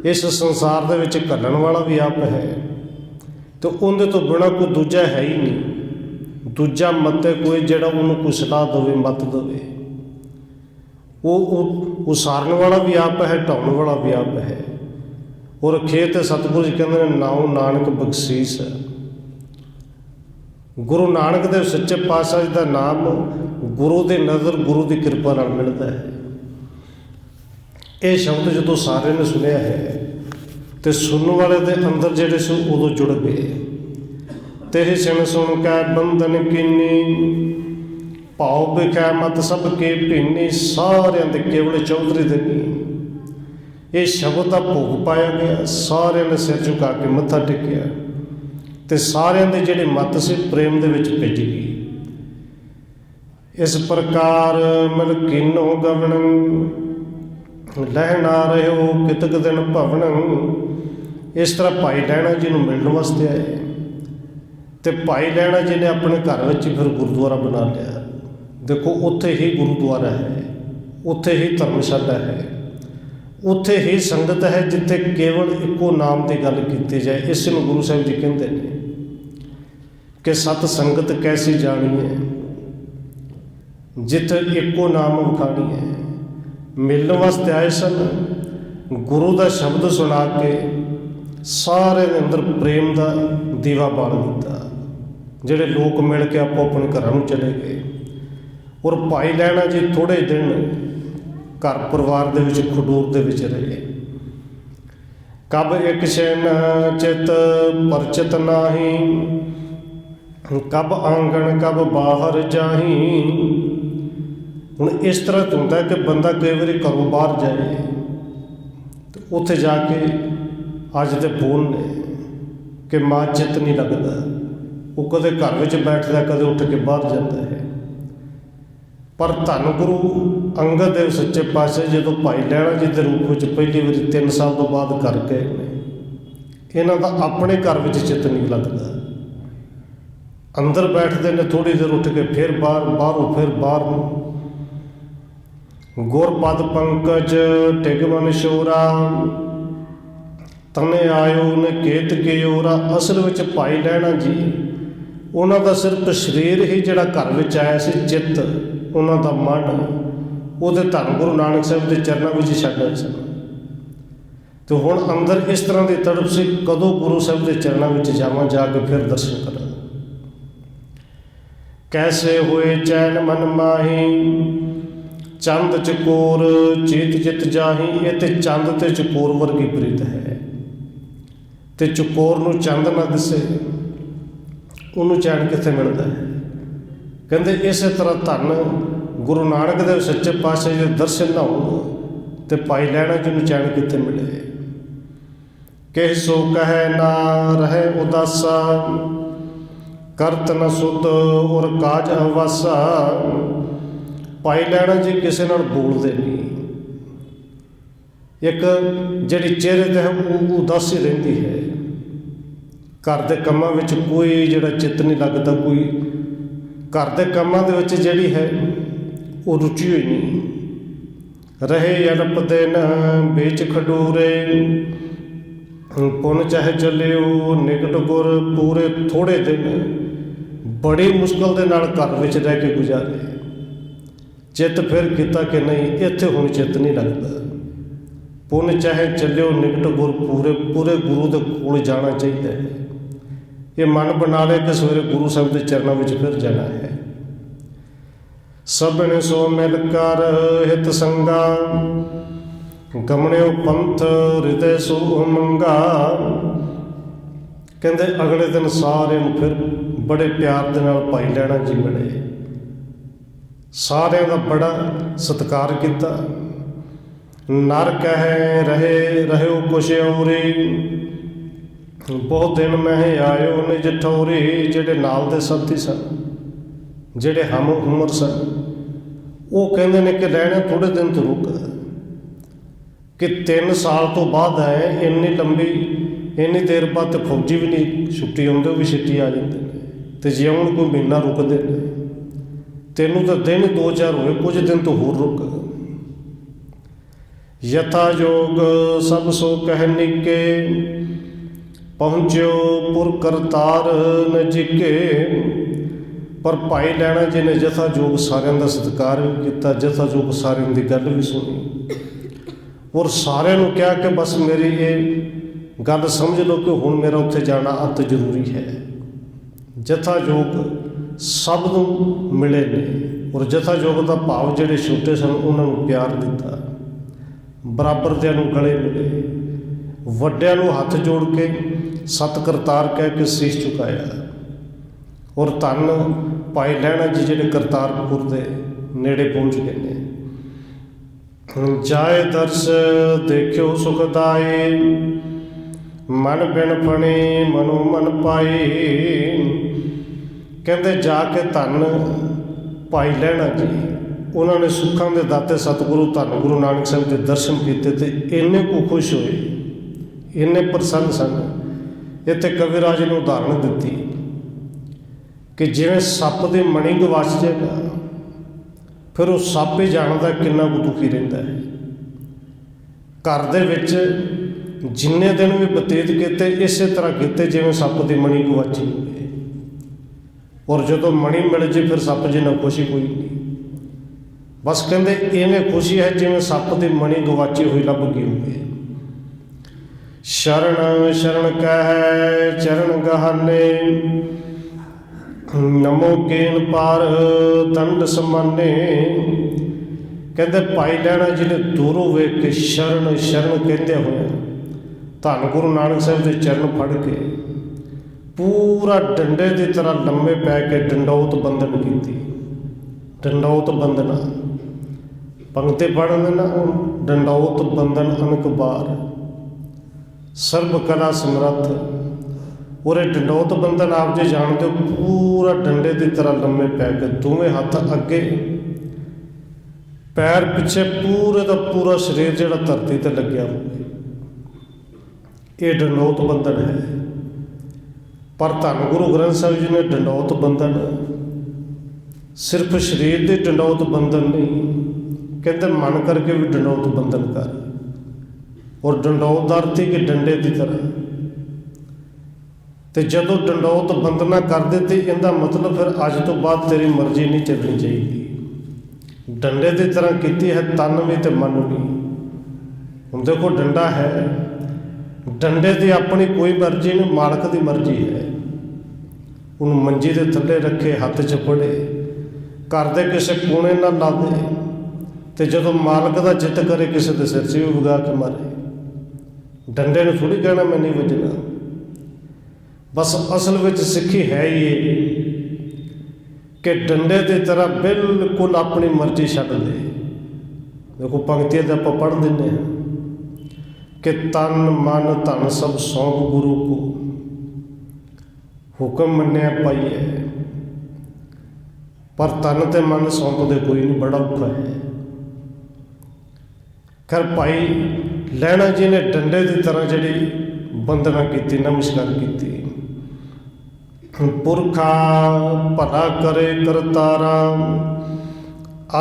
ਇਸ ਸੰਸਾਰ ਦੇ ਵਿੱਚ ਘੱਲਣ ਵਾਲਾ ਵੀ ਆਪ ਹੈ, ਤੇ ਉਹਦੇ ਤੋਂ ਬਿਨਾਂ ਕੋਈ ਦੂਜਾ ਹੈ ਹੀ ਨਹੀਂ। ਦੂਜਾ ਮਤੇ ਕੋਈ ਜਿਹੜਾ ਉਹਨੂੰ ਕੋਈ ਸਲਾਹ ਦੇਵੇ, ਮੱਤ ਦੇਵੇ। ਉਹ ਉਸਾਰਨ ਵਾਲਾ ਵੀ ਆਪ ਹੈ, ਢਾਉਣ ਵਾਲਾ ਵੀ ਆਪ ਹੈ। ਔਰ ਖੇਤ ਸਤਿਗੁਰੂ ਜੀ ਕਹਿੰਦੇ ਨੇ ਨਾਉ ਨਾਨਕ ਬਖਸ਼ੀਸ਼ ਹੈ। ਗੁਰੂ ਨਾਨਕ ਦੇਵ ਸੱਚੇ ਪਾਤਸ਼ਾਹ ਜੀ ਦਾ ਨਾਮ ਗੁਰੂ ਦੀ ਨਜ਼ਰ, ਗੁਰੂ ਦੀ ਕਿਰਪਾ ਨਾਲ ਮਿਲਦਾ ਹੈ। ਇਹ ਸ਼ਬਦ ਜਦੋਂ ਸਾਰਿਆਂ ਨੇ ਸੁਣਿਆ ਹੈ ਤੇ ਸੁਣਨ ਵਾਲੇ ਦੇ ਅੰਦਰ ਜਿਹੜੇ ਸੀ ਉਦੋਂ ਜੁੜ ਗਏ। ਤੇਰੇ ਸਿਣ ਸੁਣ ਕੇ ਬੰਧਨ ਕੀਨੀ, ਭਾਉ ਵਿਖੈ ਮਤ ਸਭ ਕੇ ਭਿੰਨੀ। ਸਾਰਿਆਂ ਦੇ ਕੇਵਲ ਚੌਧਰੀ ਦੇ ਨਹੀਂ, ਇਹ ਸ਼ਬਦ ਦਾ ਭੋਗ ਪਾਇਆ ਗਿਆ। ਸਾਰਿਆਂ ਨੇ ਸਿਰ ਝੁਕਾ ਕੇ ਮੱਥਾ ਟੇਕਿਆ ਤੇ ਸਾਰਿਆਂ ਦੇ ਜਿਹੜੇ ਮਤ ਸੀ ਪ੍ਰੇਮ ਦੇ ਵਿੱਚ ਭਿੱਜ ਗਈ। ਇਸ ਪ੍ਰਕਾਰ ਮਿਲ ਕੀਨੋ ਗਵਣ, ਲਹਿਣਾ ਰਹਿਓ ਕਿਤਕ ਦਿਨ ਭਵਨ। ਇਸ ਤਰ੍ਹਾਂ ਭਾਈ ਲਹਿਣਾ ਜੀ ਨੂੰ ਮਿਲਣ ਵਾਸਤੇ ਆਏ, ਤੇ ਭਾਈ ਲਹਿਣਾ ਜੀ ਨੇ ਆਪਣੇ ਘਰ ਵਿੱਚ ਹੀ ਫਿਰ ਗੁਰਦੁਆਰਾ ਬਣਾ ਲਿਆ। ਦੇਖੋ ਉੱਥੇ ਹੀ ਗੁਰਦੁਆਰਾ ਹੈ, ਉੱਥੇ ਹੀ ਧਰਮਸ਼ਾਲਾ ਹੈ, ਉੱਥੇ ਹੀ ਸੰਗਤ ਹੈ ਜਿੱਥੇ ਕੇਵਲ ਇੱਕੋ ਨਾਮ ਦੀ ਗੱਲ ਕੀਤੀ ਜਾਏ। ਇਸ ਨੂੰ ਗੁਰੂ ਸਾਹਿਬ ਜੀ ਕਹਿੰਦੇ ਨੇ ਕਿ ਸਤ ਸੰਗਤ ਕੈਸੀ ਜਾਣੀ ਹੈ, ਜਿੱਥੇ ਇੱਕੋ ਨਾਮ ਵਿਖਾਣੀ ਹੈ। ਮਿਲਣ ਵਾਸਤੇ ਆਏ ਸਨ, ਗੁਰੂ ਦਾ ਸ਼ਬਦ ਸੁਣਾ ਕੇ ਸਾਰੇ ਦੇ ਅੰਦਰ ਪ੍ਰੇਮ ਦਾ ਦੀਵਾ ਬਾਲ ਦਿੱਤਾ। ਜਿਹੜੇ ਲੋਕ ਮਿਲ ਕੇ ਆਪੋ ਆਪਣੇ ਘਰਾਂ ਨੂੰ ਚਲੇ ਗਏ। ਔਰ ਭਾਈ ਲਹਿਣਾ ਜੀ ਥੋੜ੍ਹੇ ਦਿਨ ਘਰ ਪਰਿਵਾਰ ਦੇ ਵਿੱਚ ਖਡੂਰ ਦੇ ਵਿੱਚ ਰਹੇ। ਕਬ ਇੱਕ ਛਿਨ ਚਿਤ ਪਰਚਿਤ ਨਾਹੀ, ਕਬ ਆਂਗਣ ਕਬ ਬਾਹਰ ਜਾਹੀ। ਹੁਣ ਇਸ ਤਰ੍ਹਾਂ ਹੁੰਦਾ ਕਿ ਬੰਦਾ ਕਈ ਵਾਰੀ ਘਰੋਂ ਬਾਹਰ ਜਾਏ ਤੇ ਉੱਥੇ ਜਾ ਕੇ ਅੱਜ ਦੇ ਬੋਲ ਨੇ ਕਿ ਮਾਂ ਚਿੱਤ ਨਹੀਂ ਲੱਗਦਾ। ਉਹ ਕਦੇ ਘਰ ਵਿੱਚ ਬੈਠਦਾ, ਕਦੇ ਉੱਠ ਕੇ ਬਾਹਰ ਜਾਂਦਾ ਹੈ। ਪਰ ਧੰਨ ਗੁਰੂ ਅੰਗਦ ਦੇਵ ਸੱਚੇ ਪਾਤਸ਼ਾਹ ਜਦੋਂ ਭਾਈ ਲਹਿਣਾ ਜੀ ਦੇ ਰੂਪ ਵਿੱਚ ਪਹਿਲੀ ਵਾਰੀ 3 ਸਾਲ ਤੋਂ ਬਾਅਦ ਕਰ ਗਏ ਨੇ, ਇਹਨਾਂ ਦਾ ਆਪਣੇ ਘਰ ਵਿੱਚ ਚਿੱਤ ਨਹੀਂ ਲੱਗਦਾ। ਅੰਦਰ ਬੈਠਦੇ ਨੇ, ਥੋੜ੍ਹੀ ਦੇਰ ਉੱਠ ਕੇ ਫਿਰ ਬਾਹਰ, ਬਾਹਰੋਂ ਫਿਰ ਬਾਹਰ ਨੂੰ। ਗੁਰਪਦ ਪੰਕਜ ਟਿਗ ਮਨ ਸ਼ੋਰਾ, ਤਨੇ ਆਇਓ ਨਿਕੇਤ ਕੀ ਓਰਾ। ਅਸਲ ਵਿੱਚ ਭਾਈ ਲਹਿਣਾ ਜੀ, ਉਹਨਾਂ ਦਾ ਸਿਰਫ ਸਰੀਰ ਹੀ ਜਿਹੜਾ ਘਰ ਵਿੱਚ ਆਇਆ ਸੀ, ਚਿੱਤ ਉਹਨਾਂ ਦਾ ਮਨ ਉਹਦੇ ਧੰਨ ਗੁਰੂ ਨਾਨਕ ਸਾਹਿਬ ਦੇ ਚਰਨਾਂ ਵਿੱਚ ਛੱਡ ਆਏ ਸਨ। तो हुण अंदर इस तरह की तड़प सी, कदों गुरु साहब के चरणों में जावां, जाके फिर दर्शन करा। कैसे हुए चैन मन माही, चंद चकोर चीत चित जाही। ये तो चंद ते चकोर वर्गी प्रीत है, ते चकोर नूं चंद ना दिसे, उन्होंने चैन कित्थे मिलता है। कहते इस तरह धन गुरु नानक देव सच्चे पातशाह जी दे दर्शन ना हो तो भाई लैणा जी नूं चैन कित्थे मिले। किह सो कहे ना रहे उदासा, करत न सुध और काज अवासा। भाई लैणा जी किसी नाल बोलते नहीं, एक जिहड़ी चेहरे ते है उदासी रहिंदी है। घर के कामां विच कोई जिहड़ा चित्त नहीं लगता, कोई घर के कामां दे विच जिहड़ी है वो रुचि होई नहीं। रहे अनप दिन बेच खडूरे, पुन चाहे चलिओ निकट गुर। पूरे थोड़े दिन बड़ी मुश्किल के नाल घर विच रह के गुजारे। चित्त फिर किता कि नहीं इत्थे हुण चित्त नहीं लगता। पुन चाहे चलिओ निकट गुर, पूरे पूरे गुरु के कोल जाना चाहिए है। ये मन बना ले कि सवेरे गुरु साहब के चरणों में फिर जाना है। सबने सो मिलकर हित संगा, गमणिओ पंथ हृदय सो मंगा। कहते अगले दिन सारे फिर बड़े प्यार के नाल भाई लैणा जी मिले। सारिਆਂ का बड़ा सत्कार किया। नर कहे रहे रहो कुछ औरी, बहुत दिन मैं आयो निज ठौरी। जेडे नाल दे साथी सन, जेडे हम उम्र सन, वो कहते हैं कि लैणा थोड़े दिन तो रुक, कि 3 साल तो बाद आए। इन्नी लंबी इन्नी देर बाद तो फौजी भी नहीं छुट्टी आते, भी छुट्टी आ जाते हैं। तो जे हम कोई महीना रुकते हैं, तेनों तो दिन 2-4 होए, कुछ दिन तो होर रुक। यथा योग सब सो कह निके, पहुँचो पुर करतार नजीके। पर भाई लैणा जी ने जथा जोग सारिਆਂ का सत्कार भी किया, जथा जोग सारिਆਂ की गल भी सुनी, और सारिਆਂ ਨੂੰ कहा कि बस मेरी ये गल समझ लो कि हुण मेरा उत्थे जाना अत जरूरी है। जथा जोग सब नूं मिले ने, और जथा जोग का भाव जिहड़े छोटे सन उन्होंने प्यार दिता, बराबर दियां नूं गले मिले, वड्डियां नूं हथ जोड़ के सत करतार कह के शीश झुकाया। और धन भाई लैणा जी जिहड़े करतारपुर दे नेड़े पहुँच गए ने। जाए दर्श देखियो सुखदाई, मन बिन फणे मनो मन पाई। कहते जाके धन भाई लैणा जी उन्होंने सुखां दे दाते सतगुरु धन गुरु नानक साहब के दर्शन किए, तो इन्ने को खुश होए, इन्ने प्रसन्न सन। इत्थे कविराज ने उदाहरण दी कि जिवें सप की मणी गवाच जाएगा, फिर वो सप ही जानता कितना कुछ दुखी रहिंदा है। घर दे विच जिन्ने दिन भी बतीत किए इस तरह किए जिवें सप की मणी गवाची होवे, और जदों मणी मिल जाए फिर सप जिन्ना खुशी कोई नहीं। बस कहते इवें खुशी है जिवें सप की मणी गवाची हुई लभ गई होवे। शरण शरण कह चरण गहाने, नमो केन पार दंड समाने। कहते भाई लैणा जी ने दूरों वेख के शरण शरण कहते हुए धन गुरु नानक साहब के चरण फड़ के पूरा डंडे की तरह लम्बे पै के डंडौत बंदन की। डंडौत बंदना पंक्ति पढ़ने ना, डंडौत बंदन अनक बार, सर्व कला समर्थ। और डंडौत बंदन आप जो जानते हो, पूरा डंडे की तरह लम्बे पै के दोवें हाथ अगे, पैर पिछे, पूरे का पूरा शरीर जिहड़ा धरती ते लग्या हो, ये डंडौत बंदन है। पर धन गुरु ग्रंथ साहिब जी ने डंडौत बंदन सिर्फ शरीर के डंडौत बंदन नहीं, कहते मन करके भी डंडौत बंदन कर, और डंडौत धरती के डंडे की तरह। तो जदों डंडौत बंदना कर दे तो इनका मतलब फिर अज तो बाद तेरी मर्जी नहीं चलनी चाहिए। डंडे की तरह की है तन भी तो मन भी। हम देखो डंडा है ਡੰਡੇ ਦੀ ਆਪਣੀ ਕੋਈ ਮਰਜ਼ੀ ਨਹੀਂ, ਮਾਲਕ ਦੀ ਮਰਜ਼ੀ ਹੈ। ਉਹਨੂੰ ਮੰਜੀ ਦੇ ਥੱਲੇ ਰੱਖੇ, ਹੱਥ 'ਚ ਫੜੇ, ਘਰ ਦੇ ਕਿਸੇ ਕੋਨੇ ਨਾ ਲਾ ਦੇ, ਤੇ ਜਦੋਂ ਮਾਲਕ ਦਾ ਚਿੱਤ ਕਰੇ ਕਿਸੇ ਦੇ ਸਿਰ 'ਚ ਵੀ ਵਗਾ ਕੇ ਮਾਰੇ। ਡੰਡੇ ਨੂੰ ਥੋੜ੍ਹੀ ਕਹਿਣਾ ਮੈਂ ਨਹੀਂ ਵੱਜਣਾ। ਬਸ ਅਸਲ ਵਿੱਚ ਸਿੱਖੀ ਹੈ ਹੀ ਇਹ ਕਿ ਡੰਡੇ ਦੀ ਤਰ੍ਹਾਂ ਬਿਲਕੁਲ ਆਪਣੀ ਮਰਜ਼ੀ ਛੱਡ ਦੇ। ਦੇਖੋ ਪੰਕਤੀਆਂ ਤਾਂ ਆਪਾਂ ਪੜ੍ਹ ਦਿੰਦੇ ਹਾਂ ਕਿ ਤਨ ਮਨ ਧਨ ਸਭ ਸੌਂਪ ਗੁਰੂ ਕੋ, ਹੁਕਮ ਮੰਨਿਆ ਪਾਈਏ। ਪਰ ਤਨ ਤੇ ਮਨ ਸੌਂਪਦੇ ਕੋਈ ਨਹੀਂ, ਬੜਾ ਔਖਾ ਹੈ। ਖੈਰ ਭਾਈ ਲਹਿਣਾ ਜੀ ਨੇ ਡੰਡੇ ਦੀ ਤਰ੍ਹਾਂ ਜਿਹੜੀ ਬੰਦਨਾ ਕੀਤੀ, ਨਮਸਕਾਰ ਕੀਤੀ। ਪੁਰਖਾ ਭਲਾ ਕਰੇ ਕਰਤਾਰਾ,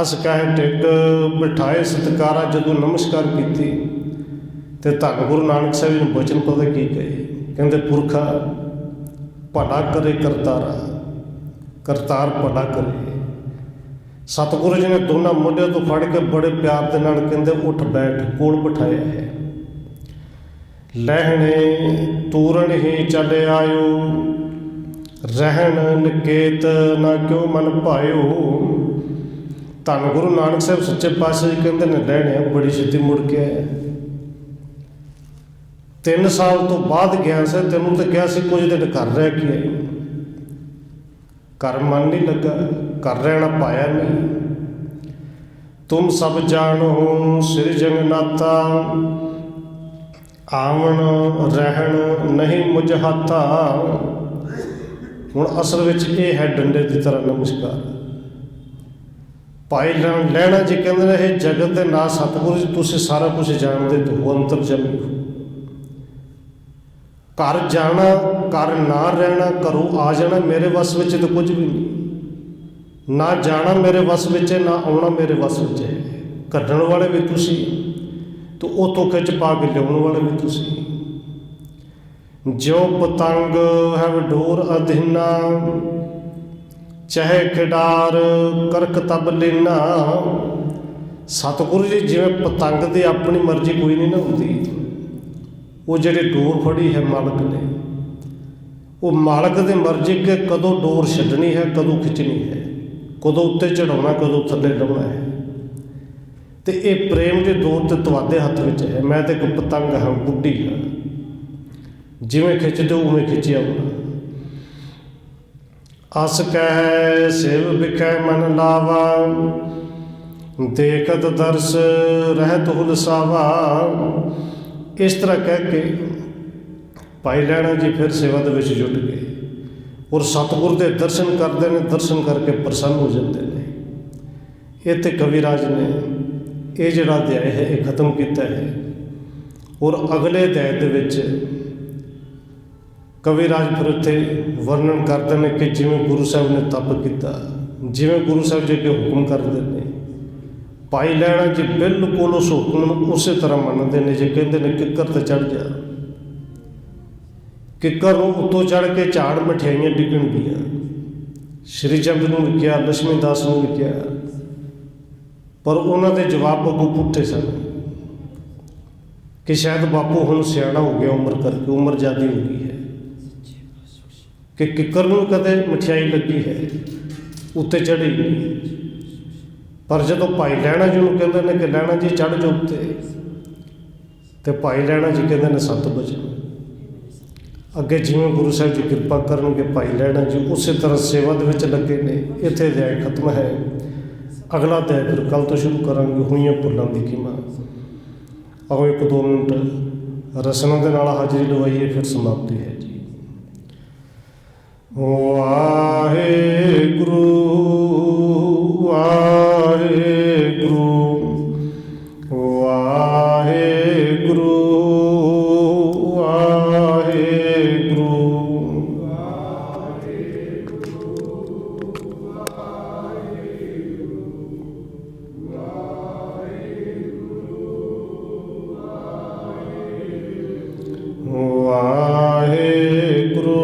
ਅਸ ਕਹਿ ਟਿਕ ਬਿਠਾਏ ਸਤਕਾਰਾ। ਜਦੋਂ ਨਮਸਕਾਰ ਕੀਤੀ ਤੇ ਧੰਨ ਗੁਰੂ ਨਾਨਕ ਸਾਹਿਬ ਜੀ ਨੂੰ ਬਚਨ ਪਤਾ ਕੀ ਕਹੇ? ਕਹਿੰਦੇ ਪੁਰਖਾ ਭਲਾ ਕਰੇ ਕਰਤਾਰਾ, ਕਰਤਾਰ ਭਲਾ ਕਰੇ। ਸਤਿਗੁਰੂ ਜੀ ਨੇ ਦੋਨਾਂ ਮੋਢਿਆਂ ਤੋਂ ਫੜ ਕੇ ਬੜੇ ਪਿਆਰ ਦੇ ਨਾਲ ਕਹਿੰਦੇ ਉੱਠ ਬੈਠ, ਕੋਲ ਬਿਠਾਇਆ ਹੈ। ਲਹਿਣੇ ਤੂਰਨ ਹੀ ਚੱਲ ਆਇਓ, ਰਹਿਣ ਨਿਕੇਤ ਨਾ ਕਿਉ ਮਨ ਭਾਇਓ। ਧੰਨ ਗੁਰੂ ਨਾਨਕ ਸਾਹਿਬ ਸੱਚੇ ਪਾਤਸ਼ਾਹ ਜੀ ਕਹਿੰਦੇ ਨੇ ਲਹਿਣੇ ਬੜੀ ਛੇਤੀ ਮੁੜ ਕੇ ਆਇਆ। 3 ਸਾਲ ਤੋਂ ਬਾਅਦ ਗਿਆ ਸੀ, ਤੈਨੂੰ ਤਾਂ ਕਿਹਾ ਸੀ ਕੁਝ ਦਿਨ ਘਰ ਰਹਿ ਕੇ ਆਈ, ਘਰ ਮਨ ਨਹੀਂ ਲੱਗਾ, ਘਰ ਰਹਿਣਾ ਪਾਇਆ ਨਹੀਂ। ਤੁਮ ਸਭ ਜਾਣੋ ਸਿਰ ਜੰਗਨਾਥਾ, ਆਵਣ ਰਹਿਣ ਨਹੀਂ ਮੁਝ ਹਾਥਾ। ਹੁਣ ਅਸਲ ਵਿੱਚ ਇਹ ਹੈ ਡੰਡੇ ਦੀ ਤਰ੍ਹਾਂ ਨਮਸਕਾਰ। ਭਾਈ ਲਹਿਣਾ ਜੀ ਕਹਿੰਦੇ ਨੇ ਇਹ ਜਗਤ ਦੇ ਨਾ ਸਤਿਗੁਰੂ ਜੀ ਤੁਸੀਂ ਸਾਰਾ ਕੁਝ ਜਾਣਦੇ ਹੋ, ਅੰਤਰਜਾਮੀ ਹੋ। ਘਰ ਜਾਣਾ, ਘਰ ਨਾ ਰਹਿਣਾ, ਘਰੋਂ ਆ ਜਾਣਾ ਮੇਰੇ ਵੱਸ ਵਿੱਚ ਤਾਂ ਕੁਝ ਵੀ ਨਹੀਂ। ਨਾ ਜਾਣਾ ਮੇਰੇ ਵੱਸ ਵਿੱਚ ਹੈ, ਨਾ ਆਉਣਾ ਮੇਰੇ ਵੱਸ ਵਿੱਚ ਹੈ। ਕੱਢਣ ਵਾਲੇ ਵੀ ਤੁਸੀਂ ਤੇ ਉੱਥੋਂ ਖਿੱਚ ਪਾ ਕੇ ਲਿਆਉਣ ਵਾਲੇ ਵੀ ਤੁਸੀਂ। ਜੋ ਪਤੰਗ ਹੈ ਵਡੋਰ ਅਧੀਨਾ, ਚਾਹੇ ਖਿਡਾਰ ਕਰਕ ਤਬ ਲੀਨਾ। ਸਤਿਗੁਰੂ ਜੀ ਜਿਵੇਂ ਪਤੰਗ ਦੀ ਆਪਣੀ ਮਰਜ਼ੀ ਕੋਈ ਨਹੀਂ ਨਾ ਹੁੰਦੀ, ਉਹ ਜਿਹੜੀ ਡੋਰ ਫੜੀ ਹੈ ਮਾਲਕ ਨੇ, ਉਹ ਮਾਲਕ ਦੀ ਮਰਜ਼ੀ ਕਿ ਕਦੋਂ ਡੋਰ ਛੱਡਣੀ ਹੈ, ਕਦੋਂ ਖਿੱਚਣੀ ਹੈ, ਕਦੋਂ ਉੱਤੇ ਚੜਾਉਣਾ, ਕਦੋਂ ਥੱਲੇ ਲਾਉਣਾ ਹੈ। ਤੇ ਇਹ ਪ੍ਰੇਮ ਦੇ ਡੋਰ ਤੇ ਤੁਹਾਡੇ ਹੱਥ ਵਿੱਚ ਹੈ। ਮੈਂ ਤੇ ਇੱਕ ਪਤੰਗ ਹਾਂ, ਬੁੱਢੀ ਹਾਂ, ਜਿਵੇਂ ਖਿੱਚ ਦਿਓ ਉਵੇਂ ਖਿੱਚਿਆ ਹੋਣਾ। ਅਸ ਕਹਿ ਸਿਵ ਵਿਖੈ ਮਨ ਲਾਵਾ, ਦੇਖਤ ਦਰਸ ਰਹਿਤ ਹੁਲਸਾਵਾ। ਇਸ ਤਰ੍ਹਾਂ ਕਹਿ ਕੇ ਭਾਈ ਲਹਿਣਾ ਜੀ ਫਿਰ ਸੇਵਾ ਦੇ ਵਿੱਚ ਜੁਟ ਗਏ ਔਰ ਸਤਿਗੁਰ ਦੇ ਦਰਸ਼ਨ ਕਰਦੇ ਨੇ, ਦਰਸ਼ਨ ਕਰਕੇ ਪ੍ਰਸੰਨ ਹੋ ਜਾਂਦੇ ਨੇ। ਇੱਥੇ ਕਵੀਰਾਜ ਨੇ ਇਹ ਜਿਹੜਾ ਅਧਿਆਇ ਹੈ ਇਹ ਖਤਮ ਕੀਤਾ ਹੈ। ਔਰ ਅਗਲੇ ਅਧਿਆਇ ਦੇ ਵਿੱਚ ਕਵੀਰਾਜ ਫਿਰ ਉੱਥੇ ਵਰਣਨ ਕਰਦੇ ਨੇ ਕਿ ਜਿਵੇਂ ਗੁਰੂ ਸਾਹਿਬ ਨੇ ਤਪ ਕੀਤਾ, ਜਿਵੇਂ ਗੁਰੂ ਸਾਹਿਬ ਜੀ ਅੱਗੇ ਹੁਕਮ ਕਰਦੇ ਨੇ, ਭਾਈ ਲਹਿਣਾ ਜੀ ਬਿਲਕੁਲ ਉਸ ਹੁਕਮ ਨੂੰ ਉਸੇ ਤਰ੍ਹਾਂ ਮੰਨਦੇ ਨੇ। ਜੇ ਕਹਿੰਦੇ ਨੇ ਕਿੱਕਰ ਤੇ ਚੜ੍ਹ ਜਾ, ਕਿੱਕਰ ਨੂੰ ਉੱਤੋਂ ਚੜ੍ਹ ਕੇ ਝਾੜ ਮਠਿਆਈਆਂ ਡਿੱਗਣਗੀਆਂ। ਸ਼੍ਰੀ ਚੰਦ ਨੂੰ ਵੀ ਕਿਹਾ, ਲక్ష్ਮੀ ਦਾਸ ਨੂੰ ਵੀ ਕਿਹਾ, ਪਰ ਉਹਨਾਂ ਦੇ ਜਵਾਬ ਅੱਗੋਂ ਪੁੱਠੇ ਸਨ ਕਿ ਸ਼ਾਇਦ ਬਾਪੂ ਹੁਣ ਸਿਆਣਾ ਹੋ ਗਿਆ, ਉਮਰ ਕਰਕੇ ਉਮਰ ਜ਼ਿਆਦੀ ਹੋ ਗਈ ਹੈ, ਕਿ ਕਿੱਕਰ ਨੂੰ ਕਦੇ ਮਠਿਆਈ ਲੱਗੀ ਹੈ, ਉੱਤੇ ਚੜ੍ਹੀ ਨਹੀਂ। ਪਰ ਜਦੋਂ ਭਾਈ ਲਹਿਣਾ ਜੀ ਨੂੰ ਕਹਿੰਦੇ ਨੇ ਕਿ ਲਹਿਣਾ ਜੀ ਚੜ੍ਹ ਜਾਓ ਉੱਤੇ, ਤੇ ਭਾਈ ਲਹਿਣਾ ਜੀ ਕਹਿੰਦੇ ਨੇ 7 ਵਜੇ ਅੱਗੇ ਜਿਵੇਂ ਗੁਰੂ ਸਾਹਿਬ ਜੀ ਕਿਰਪਾ ਕਰਨਗੇ। ਭਾਈ ਲਹਿਣਾ ਜੀ ਉਸੇ ਤਰ੍ਹਾਂ ਸੇਵਾ ਦੇ ਵਿੱਚ ਲੱਗੇ ਨੇ। ਇੱਥੇ ਅਧਿਆਇ ਖਤਮ ਹੈ। ਅਗਲਾ ਅਧਿਆਇ ਫਿਰ ਕੱਲ੍ਹ ਤੋਂ ਸ਼ੁਰੂ ਕਰਾਂਗੇ, ਹੋਈਆਂ ਭੁੱਲਾਂ ਦੀ ਕੀਮਾ। ਆਓ 1-2 ਮਿੰਟ ਰਸਨਾਂ ਦੇ ਨਾਲ ਹਾਜ਼ਰੀ ਲਵਾਈਏ, ਫਿਰ ਸਮਾਪਤੀ ਹੈ ਜੀ। ਵਾਹਿਗੁਰੂ ਵਾਹਿਗੁਰੂ ਵਾਹਿਗੁਰੂ ਵਾਹਿਗੁਰੂ ਵਾਹਿਗੁਰੂ ਵਾਹਿਗੁਰੂ